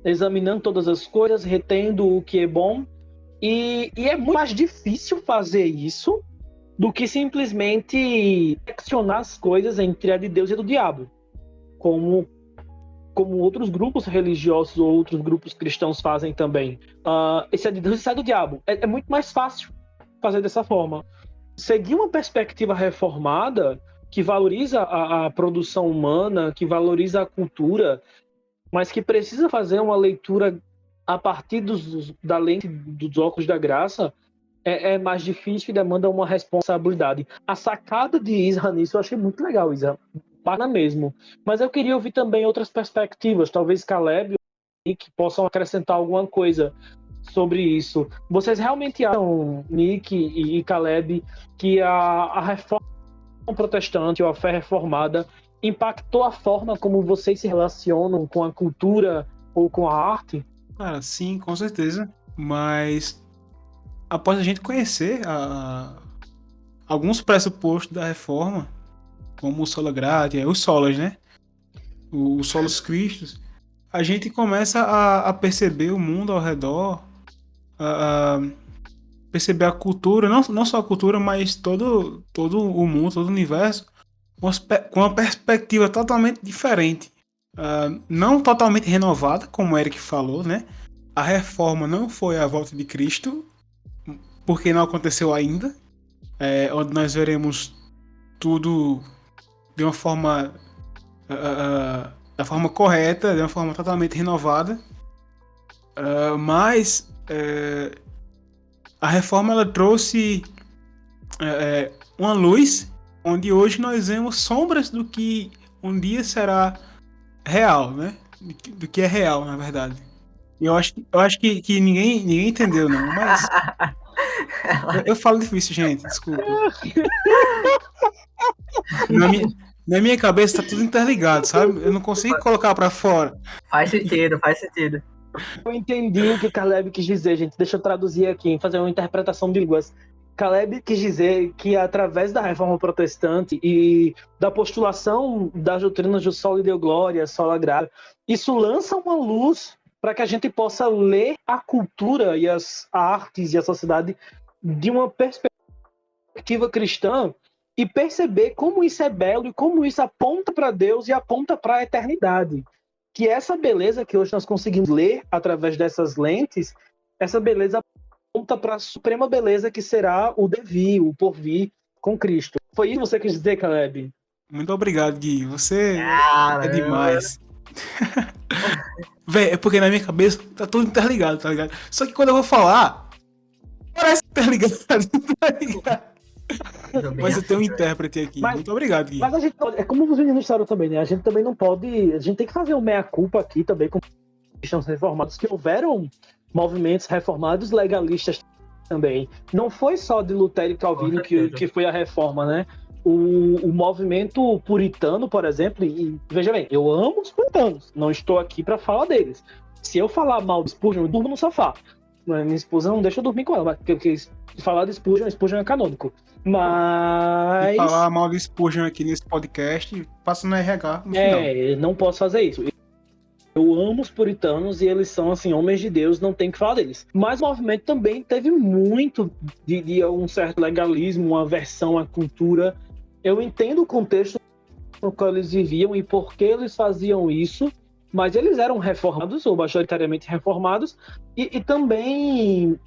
D: examinando todas as coisas, retendo o que é bom, e é muito mais difícil fazer isso do que simplesmente seccionar as coisas entre a de Deus e a do diabo, como outros grupos religiosos ou outros grupos cristãos fazem também. Esse é de Deus e esse é do diabo. É muito mais fácil fazer dessa forma. Seguir uma perspectiva reformada que valoriza a produção humana, que valoriza a cultura, mas que precisa fazer uma leitura a partir da lente dos óculos da graça, é mais difícil e demanda uma responsabilidade. A sacada de Isra nisso eu achei muito legal, Isra. Para mesmo. Mas eu queria ouvir também outras perspectivas, talvez Caleb e Nick possam acrescentar alguma coisa sobre isso. Vocês realmente acham, Nick e Caleb, que a reforma protestante ou a fé reformada impactou a forma como vocês se relacionam com a cultura ou com a arte?
A: Cara, sim, com certeza. Mas após a gente conhecer alguns pressupostos da reforma, como o Sola Gratia, os solas, né? Os solos Cristos, a gente começa a perceber o mundo ao redor, a perceber a cultura, não só a cultura, mas todo o mundo, todo o universo, com uma perspectiva totalmente diferente. Não totalmente renovada, como o Eric falou, né? A reforma não foi a volta de Cristo, porque não aconteceu ainda, onde nós veremos tudo de uma forma da forma correta, de uma forma totalmente renovada, mas a reforma ela trouxe uma luz onde hoje nós vemos sombras do que um dia será real, né? Do que é real, na verdade. E eu acho que ninguém entendeu, não, mas eu falo difícil, gente, desculpa. Na minha cabeça tá tudo interligado, sabe? Eu não consigo colocar pra fora.
F: Faz sentido.
D: Eu entendi o que Caleb quis dizer, gente. Deixa eu traduzir aqui, fazer uma interpretação de línguas. Caleb quis dizer que através da reforma protestante e da postulação das doutrinas do Soli Deo Gloria, Sola Gratia, isso lança uma luz para que a gente possa ler a cultura e as artes e a sociedade de uma perspectiva cristã e perceber como isso é belo e como isso aponta para Deus e aponta para a eternidade. Que essa beleza que hoje nós conseguimos ler através dessas lentes, essa beleza aponta para a suprema beleza que será o devir, o porvir com Cristo. Foi isso que você quis dizer, Caleb?
A: Muito obrigado, Gui. Você é demais. Véi, é porque na minha cabeça tá tudo interligado, tá ligado? Só que quando eu vou falar, parece interligado, tá ligado? Mas eu tenho um intérprete aqui. Muito obrigado, Gui.
D: Mas a gente, é como os meninos disseram também, né? A gente também não pode. A gente tem que fazer um meia-culpa aqui também com cristãos reformados, que houveram movimentos reformados legalistas também. Não foi só de Lutero e Calvino que foi a reforma, né? O movimento puritano, por exemplo, e veja bem, eu amo os puritanos, não estou aqui para falar deles. Se eu falar mal de Spurgeon, eu durmo no sofá. Minha esposa não deixa eu dormir com ela, porque falar de Spurgeon é canônico. Mas...
A: E falar mal de Spurgeon aqui nesse podcast, passa no RH no final.
D: Não posso fazer isso. Eu amo os puritanos e eles são, assim, homens de Deus, não tem que falar deles. Mas o movimento também teve muito de um certo legalismo, uma aversão à cultura. Eu entendo o contexto no qual eles viviam e por que eles faziam isso, mas eles eram reformados, ou majoritariamente reformados, e também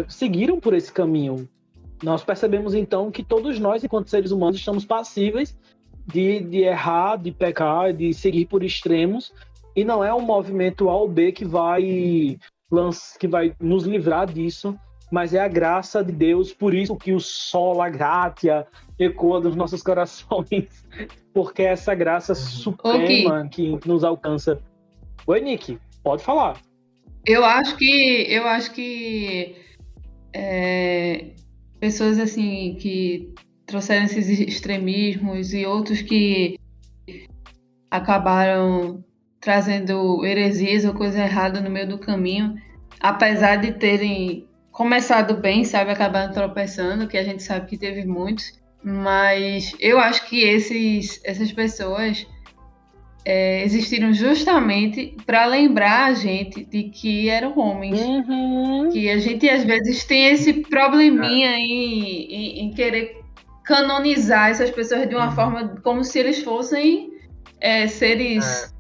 D: seguiram por esse caminho. Nós percebemos então que todos nós, enquanto seres humanos, estamos passíveis de errar, de pecar, de seguir por extremos, e não é um movimento A ou B que vai nos livrar disso, mas é a graça de Deus, por isso que o sola gratia ecoa nos nossos corações, porque é essa graça suprema que nos alcança. Oi, Nick, pode falar.
C: Eu acho que pessoas assim que trouxeram esses extremismos e outros que acabaram trazendo heresias ou coisa errada no meio do caminho, apesar de terem começado bem, sabe, acabaram tropeçando, que a gente sabe que teve muitos, mas eu acho que essas pessoas existiram justamente para lembrar a gente de que eram homens. Que a gente às vezes tem esse probleminha em querer canonizar essas pessoas de uma forma como se eles fossem seres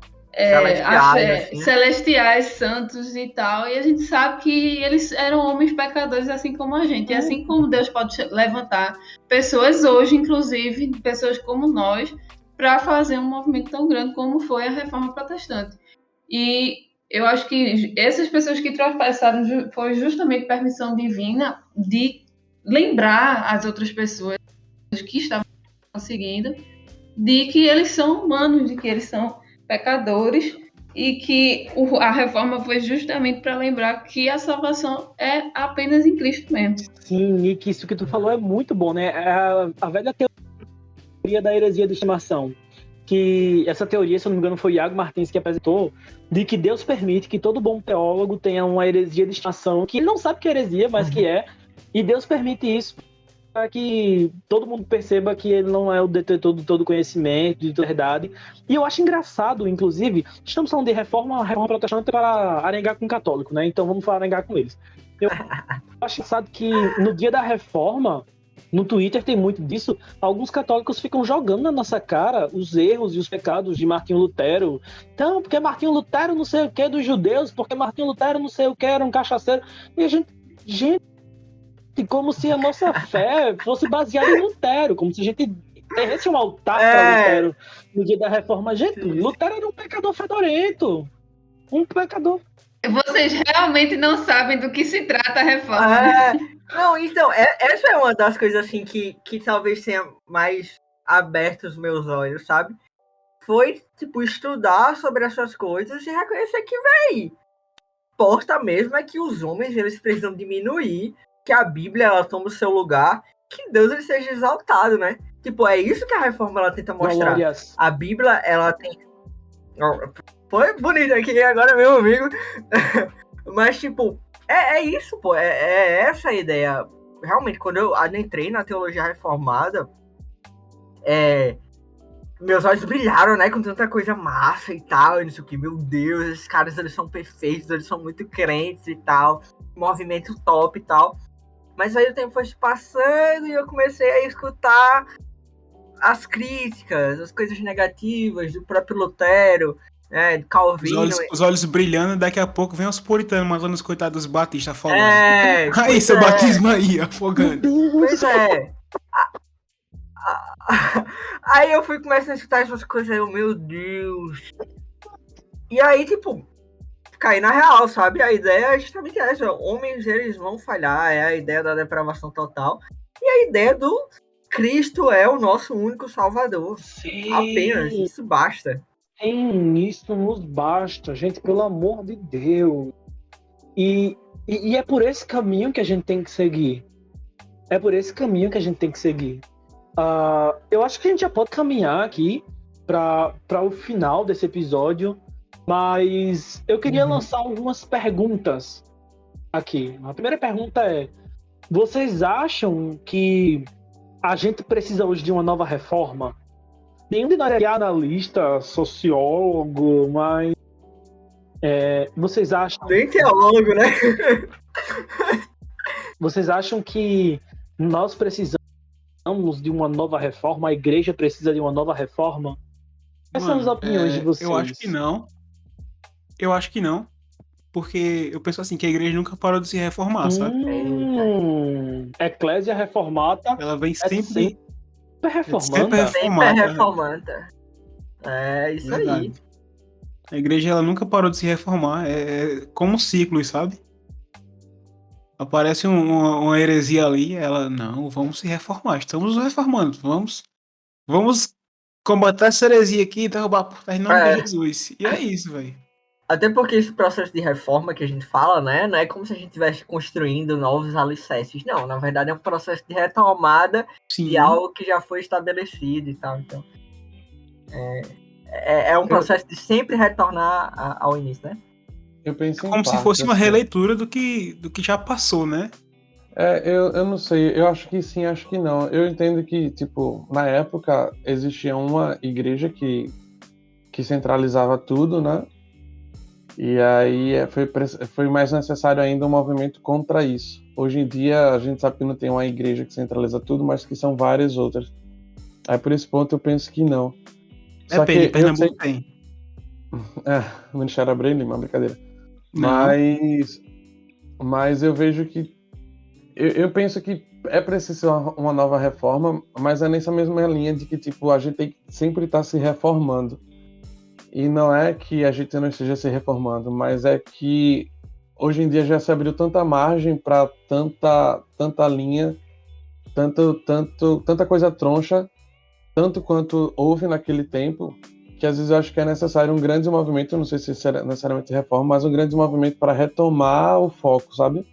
C: celestiais, santos e tal, e a gente sabe que eles eram homens pecadores assim como a gente, e assim como Deus pode levantar pessoas hoje, inclusive pessoas como nós, para fazer um movimento tão grande como foi a Reforma Protestante. E eu acho que essas pessoas que trespassaram foi justamente permissão divina de lembrar as outras pessoas que estavam seguindo de que eles são humanos, de que eles são pecadores, e que a reforma foi justamente para lembrar que a salvação é apenas em Cristo mesmo.
D: Sim, Nick, isso que tu falou é muito bom, né? A velha teoria da heresia de estimação, que essa teoria, se eu não me engano, foi Iago Martins que apresentou, de que Deus permite que todo bom teólogo tenha uma heresia de estimação, que ele não sabe que é heresia, mas que é, e Deus permite isso para que todo mundo perceba que ele não é o detetor de todo conhecimento, de toda verdade. E eu acho engraçado, inclusive, estamos falando de reforma protestante para arengar com o católico, né? Então vamos arengar com eles. Eu acho engraçado que no dia da reforma, no Twitter tem muito disso, alguns católicos ficam jogando na nossa cara os erros e os pecados de Martinho Lutero. Então, porque Martinho Lutero não sei o que dos judeus, porque Martinho Lutero não sei o que era um cachaceiro. E a gente, como se a nossa fé fosse baseada em Lutero, como se a gente tivesse um altar para Lutero no dia da reforma. Gente, Lutero era um pecador fedorento. Um pecador.
C: Vocês realmente não sabem do que se trata a reforma.
F: Não, então, essa é uma das coisas assim que talvez tenha mais aberto os meus olhos, sabe? Foi, tipo, estudar sobre essas coisas e reconhecer que, véi, importa mesmo é que os homens, eles precisam diminuir, que a Bíblia, ela toma o seu lugar, que Deus, ele seja exaltado, né? Tipo, é isso que a reforma, ela tenta mostrar.
D: Glórias.
F: A Bíblia, ela tem... Foi bonito aqui agora, meu amigo. Mas, tipo, é isso, pô. É essa a ideia. Realmente, quando eu adentrei na teologia reformada, meus olhos brilharam, né? Com tanta coisa massa e tal. E não sei o que. Meu Deus, esses caras, eles são perfeitos. Eles são muito crentes e tal. Movimento top e tal. Mas aí o tempo foi se passando e eu comecei a escutar as críticas, as coisas negativas do próprio Lutero, né, de Calvino.
A: Os olhos brilhando, daqui a pouco vem os puritanos mandando os coitados batistas afogando.
F: Aí,
A: seu batismo aí, afogando.
F: Pois é. Aí eu fui começando a escutar essas coisas aí, meu Deus. E aí, tipo, cair na real, sabe? A ideia é justamente essa. Homens, eles vão falhar, é a ideia da depravação total. E a ideia do Cristo é o nosso único Salvador.
D: Sim.
F: Apenas, isso basta.
D: Sim, isso nos basta, gente, pelo amor de Deus. E é por esse caminho que a gente tem que seguir. É por esse caminho que a gente tem que seguir. Eu acho que a gente já pode caminhar aqui para o final desse episódio, mas eu queria lançar algumas perguntas aqui. A primeira pergunta é: vocês acham que a gente precisa hoje de uma nova reforma? Nenhum de nós é analista, sociólogo, mas vocês acham...
F: Nem teólogo, né?
D: Vocês acham que nós precisamos de uma nova reforma? A igreja precisa de uma nova reforma? Quais são as opiniões de vocês?
A: Eu acho que não. Porque eu penso assim, que a igreja nunca parou de se reformar, sabe?
D: Eclésia Reformata
A: Ela vem
D: é
A: sempre
D: sempre reformanda.
A: sempre
F: Sempre
A: reformada.
F: reformanda. É isso aí.
A: Verdade. A igreja ela nunca parou de se reformar. É como ciclos, sabe? Aparece uma heresia ali, ela, não, vamos se reformar, estamos nos reformando, vamos combater essa heresia aqui e derrubar por terra em nome de Jesus. E é isso, velho.
F: Até porque esse processo de reforma que a gente fala, né, não é como se a gente estivesse construindo novos alicerces. Não, na verdade é um processo de retomada de
A: Sim,
F: algo que já foi estabelecido e tal. Então, é um processo de sempre retornar ao início, né?
B: Eu penso em
A: como se
B: parte,
A: fosse uma
B: assim.
A: releitura do que já passou, né?
B: Eu não sei, eu acho que sim, acho que não. Eu entendo que, tipo, na época existia uma igreja que centralizava tudo, né? E aí foi mais necessário ainda um movimento contra isso. Hoje em dia a gente sabe que não tem uma igreja que centraliza tudo, mas que são várias outras. Aí por esse ponto eu penso que não. Só
A: Depende,
B: que eu sei.
A: Pernambuco tem.
B: O Ministério Abreu, uma brincadeira.
A: Não.
B: Mas eu vejo que. Eu penso que é preciso ser uma nova reforma, mas é nessa mesma linha de que, tipo, a gente tem que sempre estar se reformando. E não é que a gente não esteja se reformando, mas é que hoje em dia já se abriu tanta margem para tanta linha, tanta coisa troncha, tanto quanto houve naquele tempo, que às vezes eu acho que é necessário um grande movimento, não sei se será necessariamente reforma, mas um grande movimento para retomar o foco, sabe?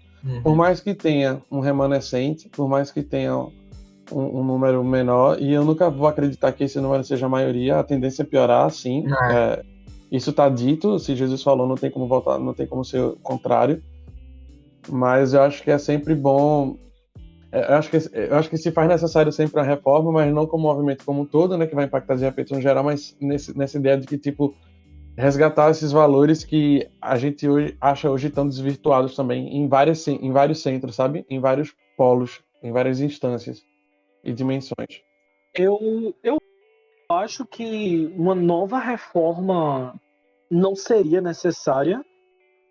B: Por mais que tenha um remanescente, por mais que tenha um número menor, e eu nunca vou acreditar que esse número seja a maioria, a tendência é piorar, sim. Isso está dito, se Jesus falou, não tem como voltar, não tem como ser o contrário. Mas eu acho que é sempre bom. Eu acho que se faz necessário sempre a reforma, mas não como movimento como um todo, né, que vai impactar de repente no geral, mas nessa ideia de que, tipo, resgatar esses valores que a gente acha hoje tão desvirtuados também em vários centros, sabe? Em vários polos, em várias instâncias e dimensões.
D: Eu acho que uma nova reforma não seria necessária,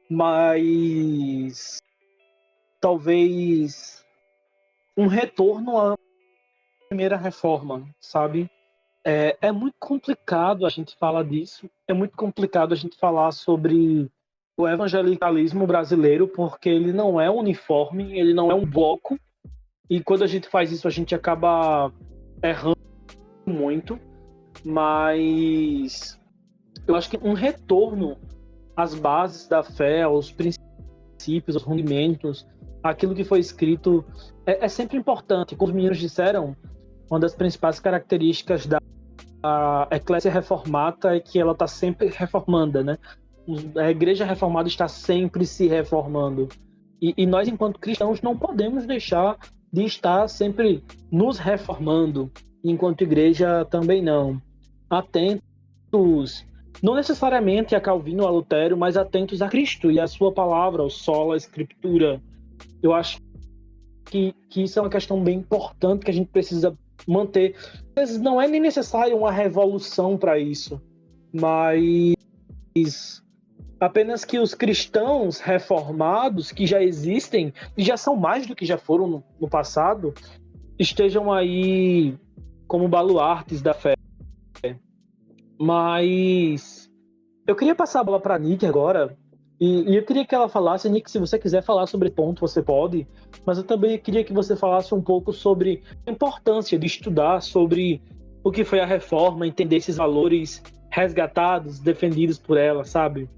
D: mas talvez um retorno à primeira reforma, sabe? É muito complicado a gente falar disso, é muito complicado a gente falar sobre o evangelicalismo brasileiro, porque ele não é uniforme, ele não é um bloco, e quando a gente faz isso a gente acaba errando muito, mas eu acho que um retorno às bases da fé, aos princípios, aos rudimentos, aquilo que foi escrito é sempre importante. Como os meninos disseram, uma das principais características da Eclésia Reformata é que ela está sempre reformanda, né? A Igreja Reformada está sempre se reformando. E nós, enquanto cristãos, não podemos deixar de estar sempre nos reformando, enquanto igreja também não. Atentos, não necessariamente a Calvino ou a Lutério, mas atentos a Cristo e a sua palavra, o sola, a Escritura. Eu acho que isso é uma questão bem importante que a gente precisa manter. Às vezes não é nem necessário uma revolução para isso, mas apenas que os cristãos reformados que já existem, e já são mais do que já foram no passado, estejam aí como baluartes da fé. Mas eu queria passar a bola para a Nick agora, e eu queria que ela falasse, Nick, se você quiser falar sobre ponto, você pode, mas eu também queria que você falasse um pouco sobre a importância de estudar sobre o que foi a reforma, entender esses valores resgatados, defendidos por ela, sabe?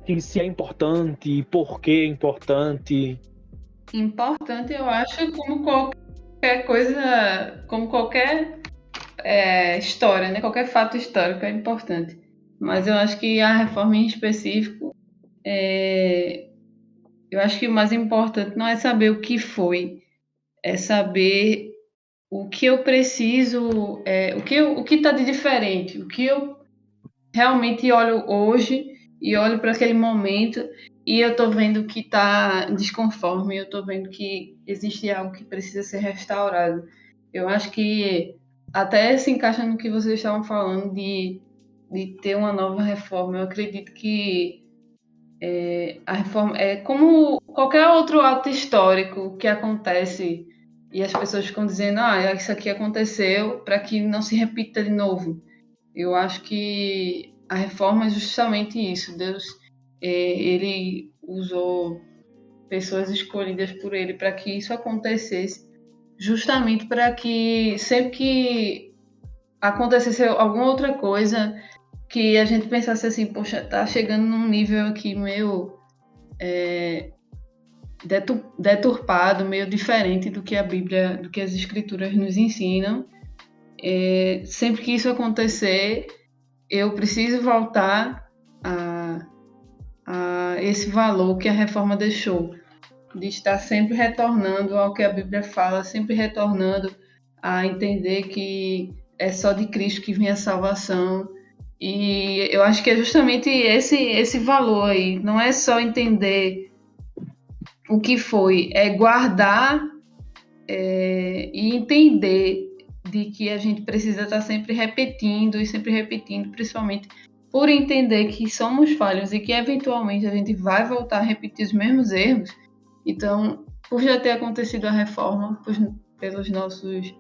D: E se é importante, por que é importante.
C: Importante, eu acho, como qualquer coisa, como qualquer história, né? Qualquer fato histórico é importante. Mas eu acho que a reforma em específico, eu acho que o mais importante não é saber o que foi, é saber o que eu preciso, o que está de diferente, o que eu realmente olho hoje e olho para aquele momento e eu estou vendo que está desconforme, eu estou vendo que existe algo que precisa ser restaurado. Eu acho que até se encaixa no que vocês estavam falando de ter uma nova reforma. Eu acredito que A reforma é como qualquer outro ato histórico que acontece e as pessoas ficam dizendo, isso aqui aconteceu para que não se repita de novo. Eu acho que a reforma é justamente isso. Deus, ele usou pessoas escolhidas por ele para que isso acontecesse, justamente para que sempre que acontecesse alguma outra coisa, que a gente pensasse assim, poxa, tá chegando num nível aqui meio deturpado, meio diferente do que a Bíblia, do que as Escrituras nos ensinam. Sempre que isso acontecer, eu preciso voltar a esse valor que a reforma deixou, de estar sempre retornando ao que a Bíblia fala, sempre retornando a entender que é só de Cristo que vem a salvação. E eu acho que é justamente esse valor aí. Não é só entender o que foi, é guardar e entender de que a gente precisa estar sempre repetindo, principalmente por entender que somos falhos e que eventualmente a gente vai voltar a repetir os mesmos erros. Então, por já ter acontecido a reforma pelos nossos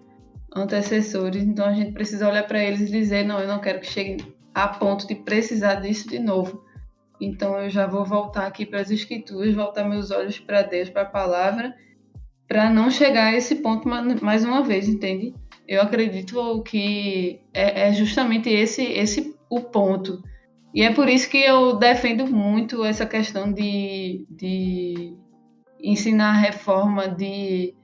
C: antecessores, então a gente precisa olhar para eles e dizer, não, eu não quero que chegue a ponto de precisar disso de novo. Então eu já vou voltar aqui para as Escrituras, voltar meus olhos para Deus, para a palavra, para não chegar a esse ponto mais uma vez, entende? Eu acredito que é justamente esse o ponto. E é por isso que eu defendo muito essa questão de ensinar a reforma, e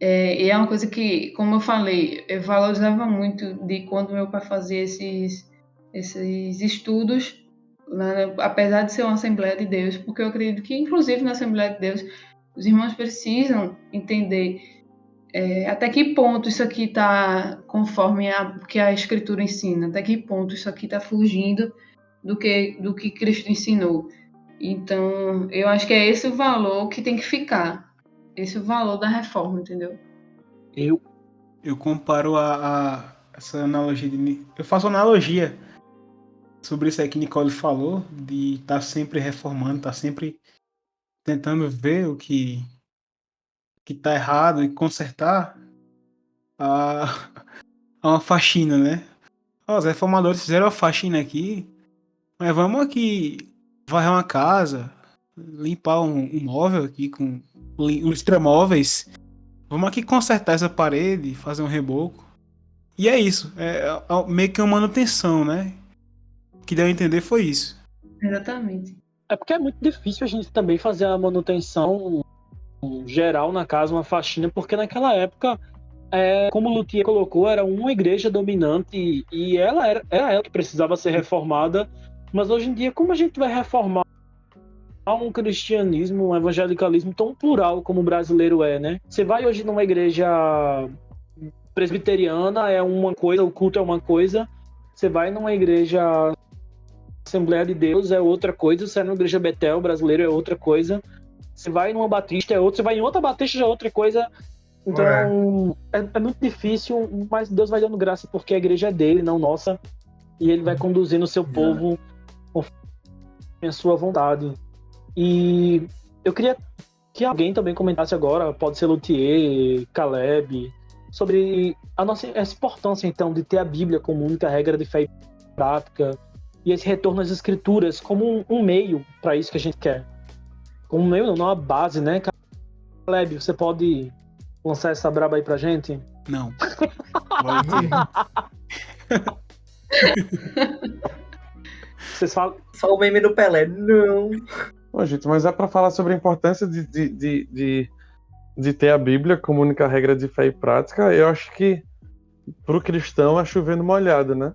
C: é uma coisa que, como eu falei, eu valorizava muito de quando meu pai fazia esses estudos, apesar de ser uma Assembleia de Deus, porque eu acredito que, inclusive, na Assembleia de Deus, os irmãos precisam entender até que ponto isso aqui está conforme o que a Escritura ensina, até que ponto isso aqui está fugindo do que Cristo ensinou. Então, eu acho que é esse o valor que tem que ficar, esse é o valor da reforma, entendeu?
A: Eu comparo essa analogia eu faço uma analogia sobre isso aí que Nicole falou, de estar sempre reformando, estar sempre tentando ver o que tá errado e consertar a uma faxina, né? Os reformadores fizeram a faxina aqui, mas vamos aqui varrer uma casa, limpar um móvel aqui com lustramóveis. Vamos aqui consertar essa parede, fazer um reboco. E é isso, é meio que uma manutenção, né? O que deu a entender foi isso.
C: Exatamente.
D: É porque é muito difícil a gente também fazer a manutenção geral na casa, uma faxina, porque naquela época, como o Luthier colocou, era uma igreja dominante e ela era ela que precisava ser reformada. Mas hoje em dia, como a gente vai reformar um cristianismo, um evangelicalismo tão plural como o brasileiro é, né? Você vai hoje numa igreja presbiteriana, é uma coisa, o culto é uma coisa. Você vai numa igreja Assembleia de Deus, é outra coisa. Você vai numa igreja Betel, brasileiro, é outra coisa. Você vai numa batista, é outra. Você vai em outra batista, já é outra coisa. Então, é muito difícil, mas Deus vai dando graça porque a igreja é dele, não nossa. E ele vai conduzindo o seu povo conforme a sua vontade. E eu queria que alguém também comentasse agora, pode ser Luthier, Caleb, sobre essa importância, então, de ter a Bíblia como única regra de fé e prática, e esse retorno às Escrituras como um meio para isso que a gente quer. Como um meio, não uma base, né? Caleb, você pode lançar essa braba aí pra gente?
A: Não.
D: Vocês falam...
F: Só o meme do Pelé. Não.
B: Bom, gente, mas é para falar sobre a importância de ter a Bíblia como única regra de fé e prática. Eu acho que para o cristão é chover no molhado, né?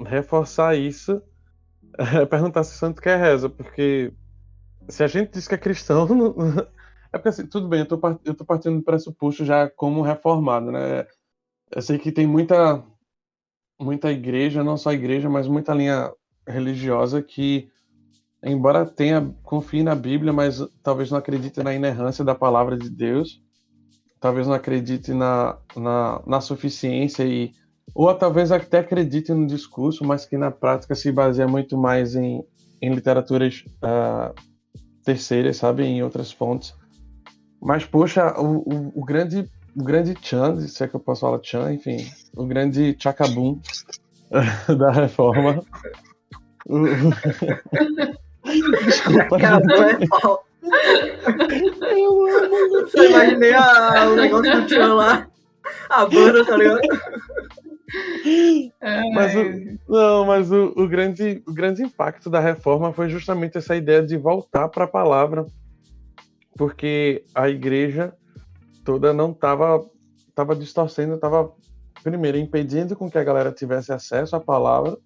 B: Reforçar isso é perguntar se o santo quer reza, porque se a gente diz que é cristão, é porque assim, tudo bem, eu tô partindo do pressuposto já como reformado, né? Eu sei que tem muita igreja, não só igreja, mas muita linha religiosa que, embora confie na Bíblia, mas talvez não acredite na inerrância da palavra de Deus, talvez não acredite na suficiência, ou talvez até acredite no discurso, mas que na prática se baseia muito mais em em literaturas terceiras, sabe, em outras fontes. Mas, poxa, o grande Chan, se é que eu posso falar Chan, enfim, o grande Chacabum da Reforma. Desculpa.
F: Acabou, é pau.
B: Eu amo.
F: Eu imaginei o negócio do Tchan lá. A banda, tá ligado?
B: Mas o grande impacto da reforma foi justamente essa ideia de voltar para a palavra, porque a igreja toda não estava distorcendo, estava primeiro impedindo com que a galera tivesse acesso à palavra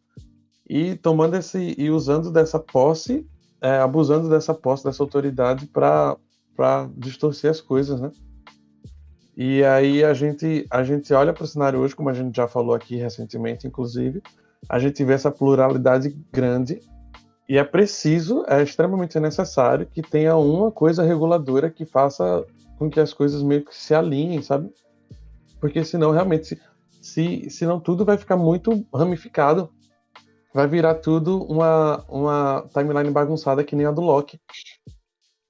B: e tomando e usando dessa posse, abusando dessa posse, dessa autoridade para distorcer as coisas, né? E aí a gente olha para o cenário hoje, como a gente já falou aqui recentemente, inclusive, a gente vê essa pluralidade grande e é extremamente necessário que tenha uma coisa reguladora que faça com que as coisas meio que se alinhem, sabe? Porque senão realmente, senão tudo vai ficar muito ramificado, vai virar tudo uma timeline bagunçada que nem a do Loki,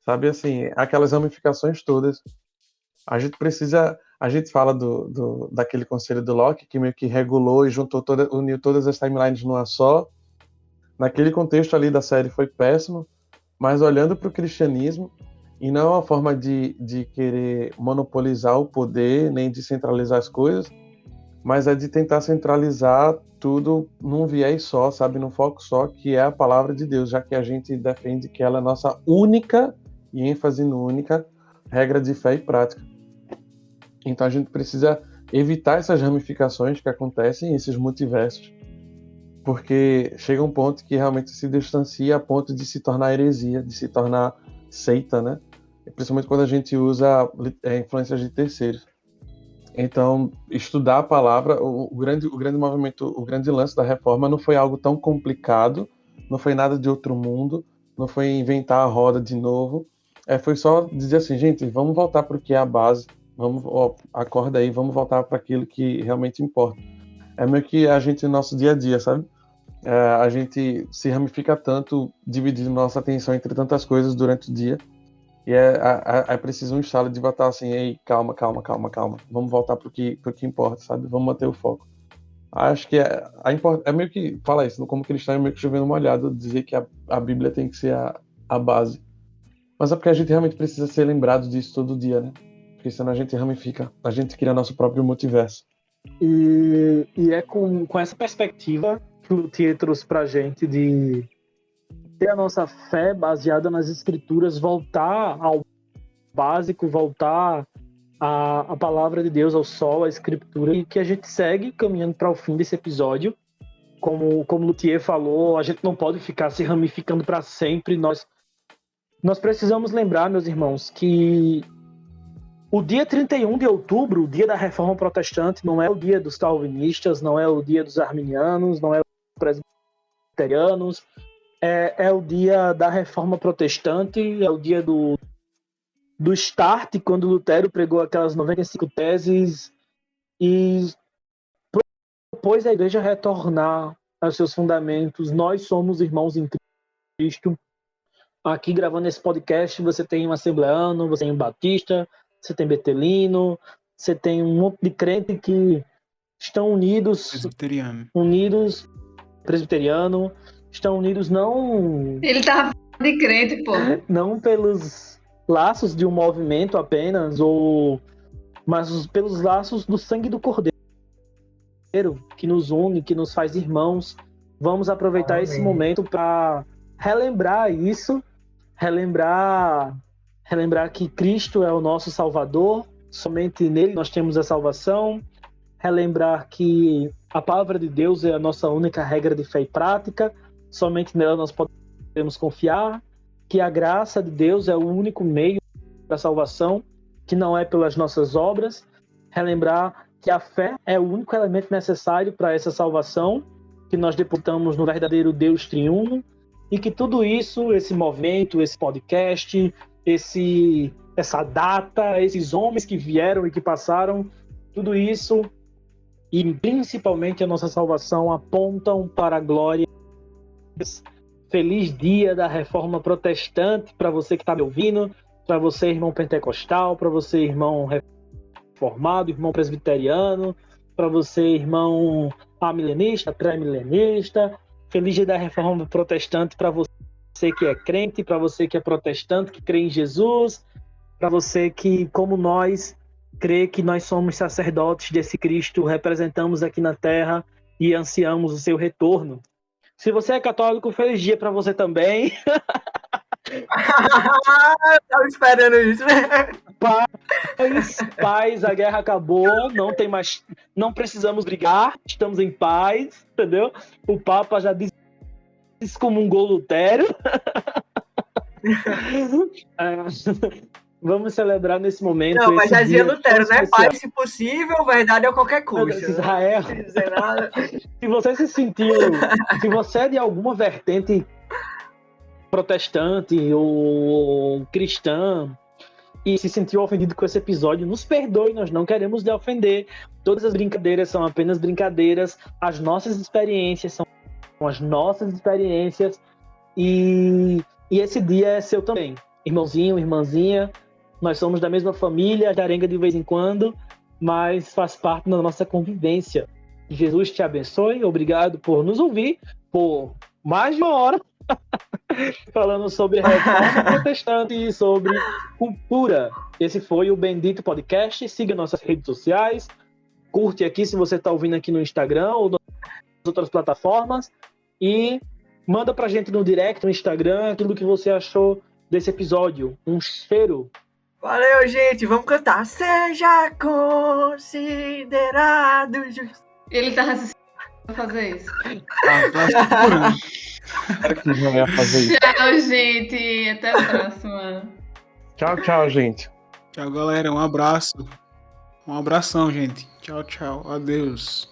B: sabe? Assim, aquelas ramificações todas. A gente fala daquele conselho do Locke que meio que regulou e uniu todas as timelines numa só. Naquele contexto ali da série foi péssimo, mas olhando para o cristianismo, e não é uma forma de querer monopolizar o poder, nem de centralizar as coisas, mas é de tentar centralizar tudo num viés só, sabe, num foco só, que é a palavra de Deus, já que a gente defende que ela é nossa única, e ênfase no única, regra de fé e prática. Então a gente precisa evitar essas ramificações que acontecem, esses multiversos, porque chega um ponto que realmente se distancia a ponto de se tornar heresia, de se tornar seita, né? Principalmente quando a gente usa influências de terceiros. Então, estudar a palavra, o grande movimento, o grande lance da reforma não foi algo tão complicado, não foi nada de outro mundo, não foi inventar a roda de novo, foi só dizer assim, gente, vamos voltar para o que é a base, acorda aí, vamos voltar para aquilo que realmente importa. É meio que a gente no nosso dia a dia, sabe? A gente se ramifica tanto, dividindo nossa atenção entre tantas coisas durante o dia, e é preciso um estalo de voltar assim, ei, calma, vamos voltar pro que importa, sabe? Vamos manter o foco. Acho que é meio que, fala isso, como cristão é meio que chovendo molhado dizer que a Bíblia tem que ser a base. Mas é porque a gente realmente precisa ser lembrado disso todo dia, né? Porque senão a gente ramifica, a gente cria nosso próprio multiverso.
D: E é com essa perspectiva que o Luthier trouxe pra gente de ter a nossa fé baseada nas escrituras, voltar ao básico, voltar à palavra de Deus, ao sol, à escritura, e que a gente segue caminhando para o fim desse episódio. Como o Luthier falou, a gente não pode ficar se ramificando para sempre. Nós precisamos lembrar, meus irmãos, que o dia 31 de outubro, o dia da Reforma Protestante, não é o dia dos calvinistas, não é o dia dos arminianos, não é o dia dos presbiterianos, é o dia da Reforma Protestante, é o dia do start, quando Lutero pregou aquelas 95 teses e propôs a igreja retornar aos seus fundamentos. Nós somos irmãos em Cristo. Aqui gravando esse podcast, você tem um assembleano, você tem um batista, você tem betelino, você tem um monte de crente que estão unidos, presbiteriano, estão unidos não...
C: Ele tava de crente, pô.
D: Não pelos laços de um movimento apenas, mas pelos laços do sangue do Cordeiro, que nos une, que nos faz irmãos. Vamos aproveitar esse momento para relembrar isso, relembrar que Cristo é o nosso Salvador, somente nele nós temos a salvação, relembrar que a palavra de Deus é a nossa única regra de fé e prática, somente nela nós podemos confiar, que a graça de Deus é o único meio da salvação, que não é pelas nossas obras, relembrar que a fé é o único elemento necessário para essa salvação, que nós depositamos no verdadeiro Deus triuno, e que tudo isso, esse movimento, esse podcast, essa data, esses homens que vieram e que passaram, tudo isso, e principalmente a nossa salvação, apontam para a glória Feliz dia da Reforma Protestante para você que está me ouvindo, para você, irmão pentecostal, para você, irmão reformado, irmão presbiteriano, para você, irmão amilenista, pré-milenista. Feliz dia da Reforma Protestante para você que é crente, para você que é protestante, que crê em Jesus, para você que, como nós, crê que nós somos sacerdotes desse Cristo, representamos aqui na Terra e ansiamos o seu retorno. Se você é católico, feliz dia para você também.
F: Tava esperando isso.
D: Paz, a guerra acabou, não tem mais, não precisamos brigar, estamos em paz, entendeu? O Papa já excomungou Lutero. Vamos celebrar nesse momento.
F: Não, mas já dizia Lutero, né?
D: especial.
F: Paz, se possível, verdade a qualquer custo.
D: Israel.
F: Não quer dizer nada.
D: Se você se sentiu, se você é de alguma vertente protestante ou cristã e se sentiu ofendido com esse episódio, nos perdoe, nós não queremos lhe ofender. Todas as brincadeiras são apenas brincadeiras, as nossas experiências são as nossas experiências e esse dia é seu também. Irmãozinho, irmãzinha, nós somos da mesma família, arenga de vez em quando, mas faz parte da nossa convivência. Jesus te abençoe, obrigado por nos ouvir por mais de uma hora falando sobre reforma protestante e sobre cultura. Esse foi o Bendito Podcast. Siga nossas redes sociais, curte aqui se você está ouvindo aqui no Instagram ou nas outras plataformas e manda pra gente no direct, no Instagram, aquilo que você achou desse episódio. Um cheiro.
F: Valeu, gente. Vamos cantar. Seja considerado justo.
C: Ele tá raciocinando pra fazer isso.
B: Era que não ia fazer isso.
C: Tchau, gente. Até a próxima.
B: Tchau, tchau, gente.
A: Tchau, galera. Um abraço. Um abração, gente. Tchau, tchau. Adeus.